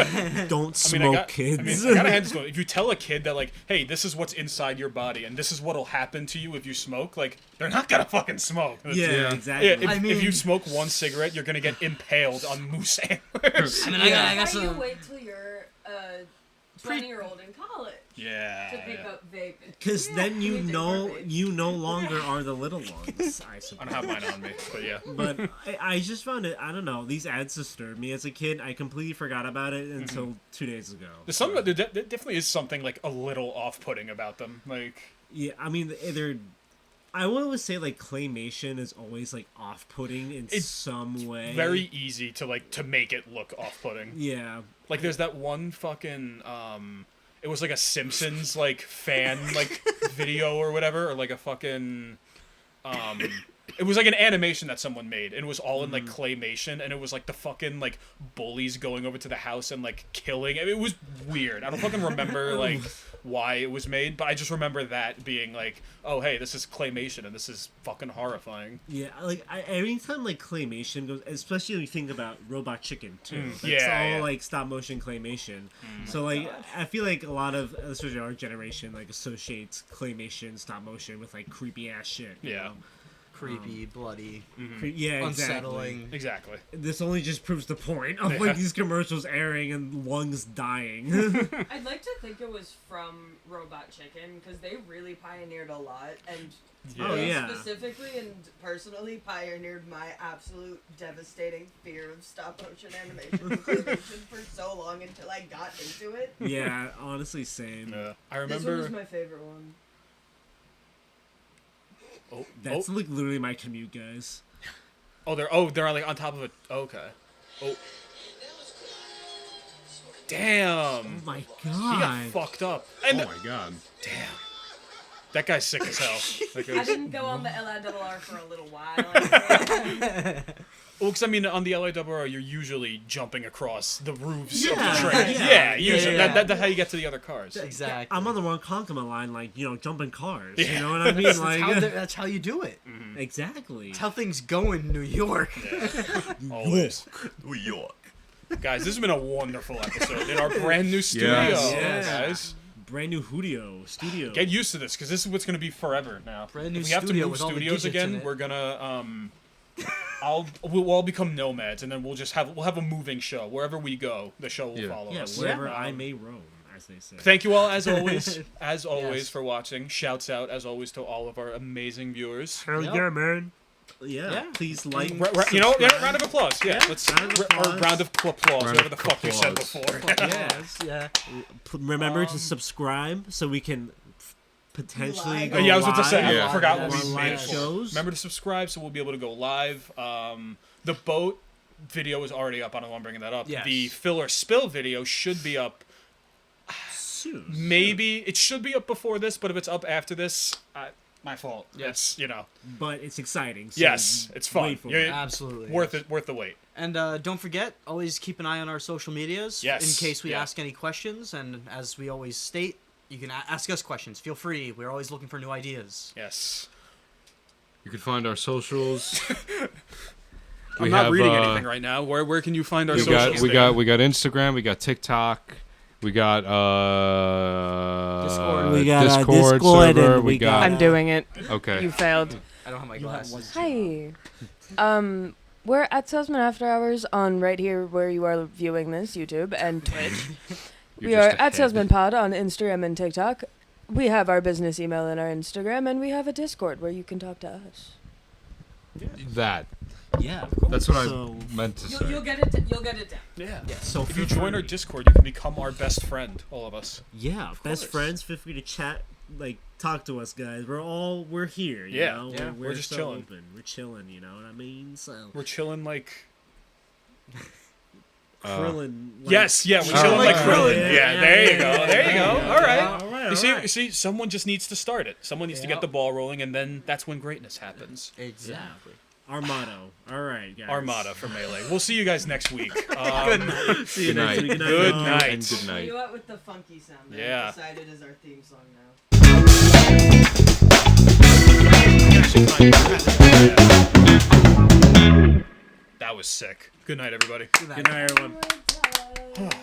don't smoke kids. I gotta hand this to him. If you tell a kid that like, hey, this is what's inside your body and this is what'll happen to you if you smoke, like they're not gonna fucking smoke. yeah, exactly. Yeah, if I you mean- smoke one cigarette, you're gonna get impaled on moose antlers. I mean, That's I guess why you wait till you're a 20-year-old in college to pick Yeah. up vape. Because then you Anything know more vape. you no longer are the little ones. I I suppose. don't have mine on me, but yeah. But I just found it. I don't know. These ads disturbed me as a kid. I completely forgot about it until 2 days ago. There's some. There definitely is something like a little off-putting about them. Like, Yeah, I mean, they're. I would always say like claymation is always like off-putting in It's some way. very easy to make it look off-putting. Yeah. Like, there's that one fucking it was like a Simpsons like fan like video or whatever, or like a fucking it was like an animation that someone made, and it was all in like claymation, and it was like the fucking like bullies going over to the house and like killing. I mean, it was weird. I don't fucking remember like why it was made, but I just remember that being like, oh hey, this is claymation and this is fucking horrifying. Yeah, like every time like claymation goes, especially when you think about Robot Chicken too. That's Yeah, all yeah. like stop motion claymation. So like I feel like a lot of, especially our generation, like associates claymation, stop motion with like creepy ass shit. you Yeah. know? Creepy, bloody, Yeah, unsettling. Exactly. This only just proves the point of like these commercials airing and lungs dying. I'd like to think it was from Robot Chicken because they really pioneered a lot, and Oh, they yeah. specifically and personally pioneered my absolute devastating fear of stop motion animation and claymation for so long until I got into it. Yeah, honestly, same. Yeah. I This one was remember. my favorite one. That's like literally my commute, guys. They're like on top of it. Okay. Oh. Damn. Oh my He got god. fucked up. And Oh my god. damn. That guy's sick as hell. That I guy's, didn't go on the LIRR for a little while. well, because I mean, on the LIRR, you're usually jumping across the roofs of Yeah, the train. yeah. Yeah, usually. Yeah. That's how you get to the other cars. Exactly. I'm on the wrong compliment line, like, you know, jumping cars. Yeah. You know what I mean? Like, That's how you do it. exactly. That's how things go in New York. Always. New York. Guys, this has been a wonderful episode in our brand new studio, Yes. guys. Brand new studio. Get used to this, because this is what's going to be forever now. Brand new if we have to studio move with all the studios gadgets in again, it. we're gonna we'll all become nomads, and then we'll have a moving show wherever we go. The show will Yeah. follow Yeah, us. wherever I may roam, as they say. Thank you all as always, Yes. for watching. Shouts out as always to all of our amazing viewers. Hell Yep. yeah, man. Yeah, Yeah. please like. You know, subscribe. round of applause. Yeah, let's round of or applause. round of applause, Round whatever of the fuck you said applause. before. Yes. Yeah. Remember to subscribe so we can potentially Live. go Yeah, I was about to say. live Yeah. I forgot Yeah. what we on made live it for. shows. Remember to subscribe so we'll be able to go live. The boat video is already up. I don't know why I'm bringing that up. Yes. The fill or spill video should be up. Soon. Maybe it should be up before this, but if it's up after this, my fault. Yes. It's But it's exciting. So yes, it's fun. wait for You're- it. Absolutely. worth it. Worth the wait. And don't forget, always keep an eye on our social medias Yes, in case we yeah. ask any questions. And as we always state, you can ask us questions. Feel free. We're always looking for new ideas. Yes. You can find our socials. I'm not reading anything right now. Where can you find our We socials? got Instagram. We got TikTok. We got Discord. We got, Discord Discord server. and we got- I'm doing it. Okay. You failed. I don't have my glasses. Hi. We're at Salesmen After Hours on right here where you are viewing this, YouTube and Twitch. You're We just are ahead. at Salesman Pod on Instagram and TikTok. We have our business email in our Instagram, and we have a Discord where you can talk to us. That. Yeah, of course. That's what So- I meant to say. You'll get it. You'll get it down. Yeah. So If you feel join our free- Discord, you can become our best friend. All of us. Yeah, best course. friends. Feel free to chat. Like, talk to us, guys. We're here. You Yeah, know? yeah, we're just so chilling. Open. We're chilling. You know what I mean? So We're chilling like. Krillin. Like, Yes, yeah, we're Oh, chilling like yeah, Krillin. yeah, Yeah, yeah, there you yeah, go. yeah, There you yeah, go. yeah. All right. All right, You see, all right. you see, someone just needs to start it. Someone needs to get the ball rolling, and then that's when greatness happens. Exactly. Our motto. All right, guys. Armada for Melee. We'll see you guys next week. See you Good next night. week. Good y'all. night. And good Tell night. you what, with the funky sound that Yeah. I've decided is our theme song now. That was sick. Good night, everybody. Good night, everyone. Oh my God.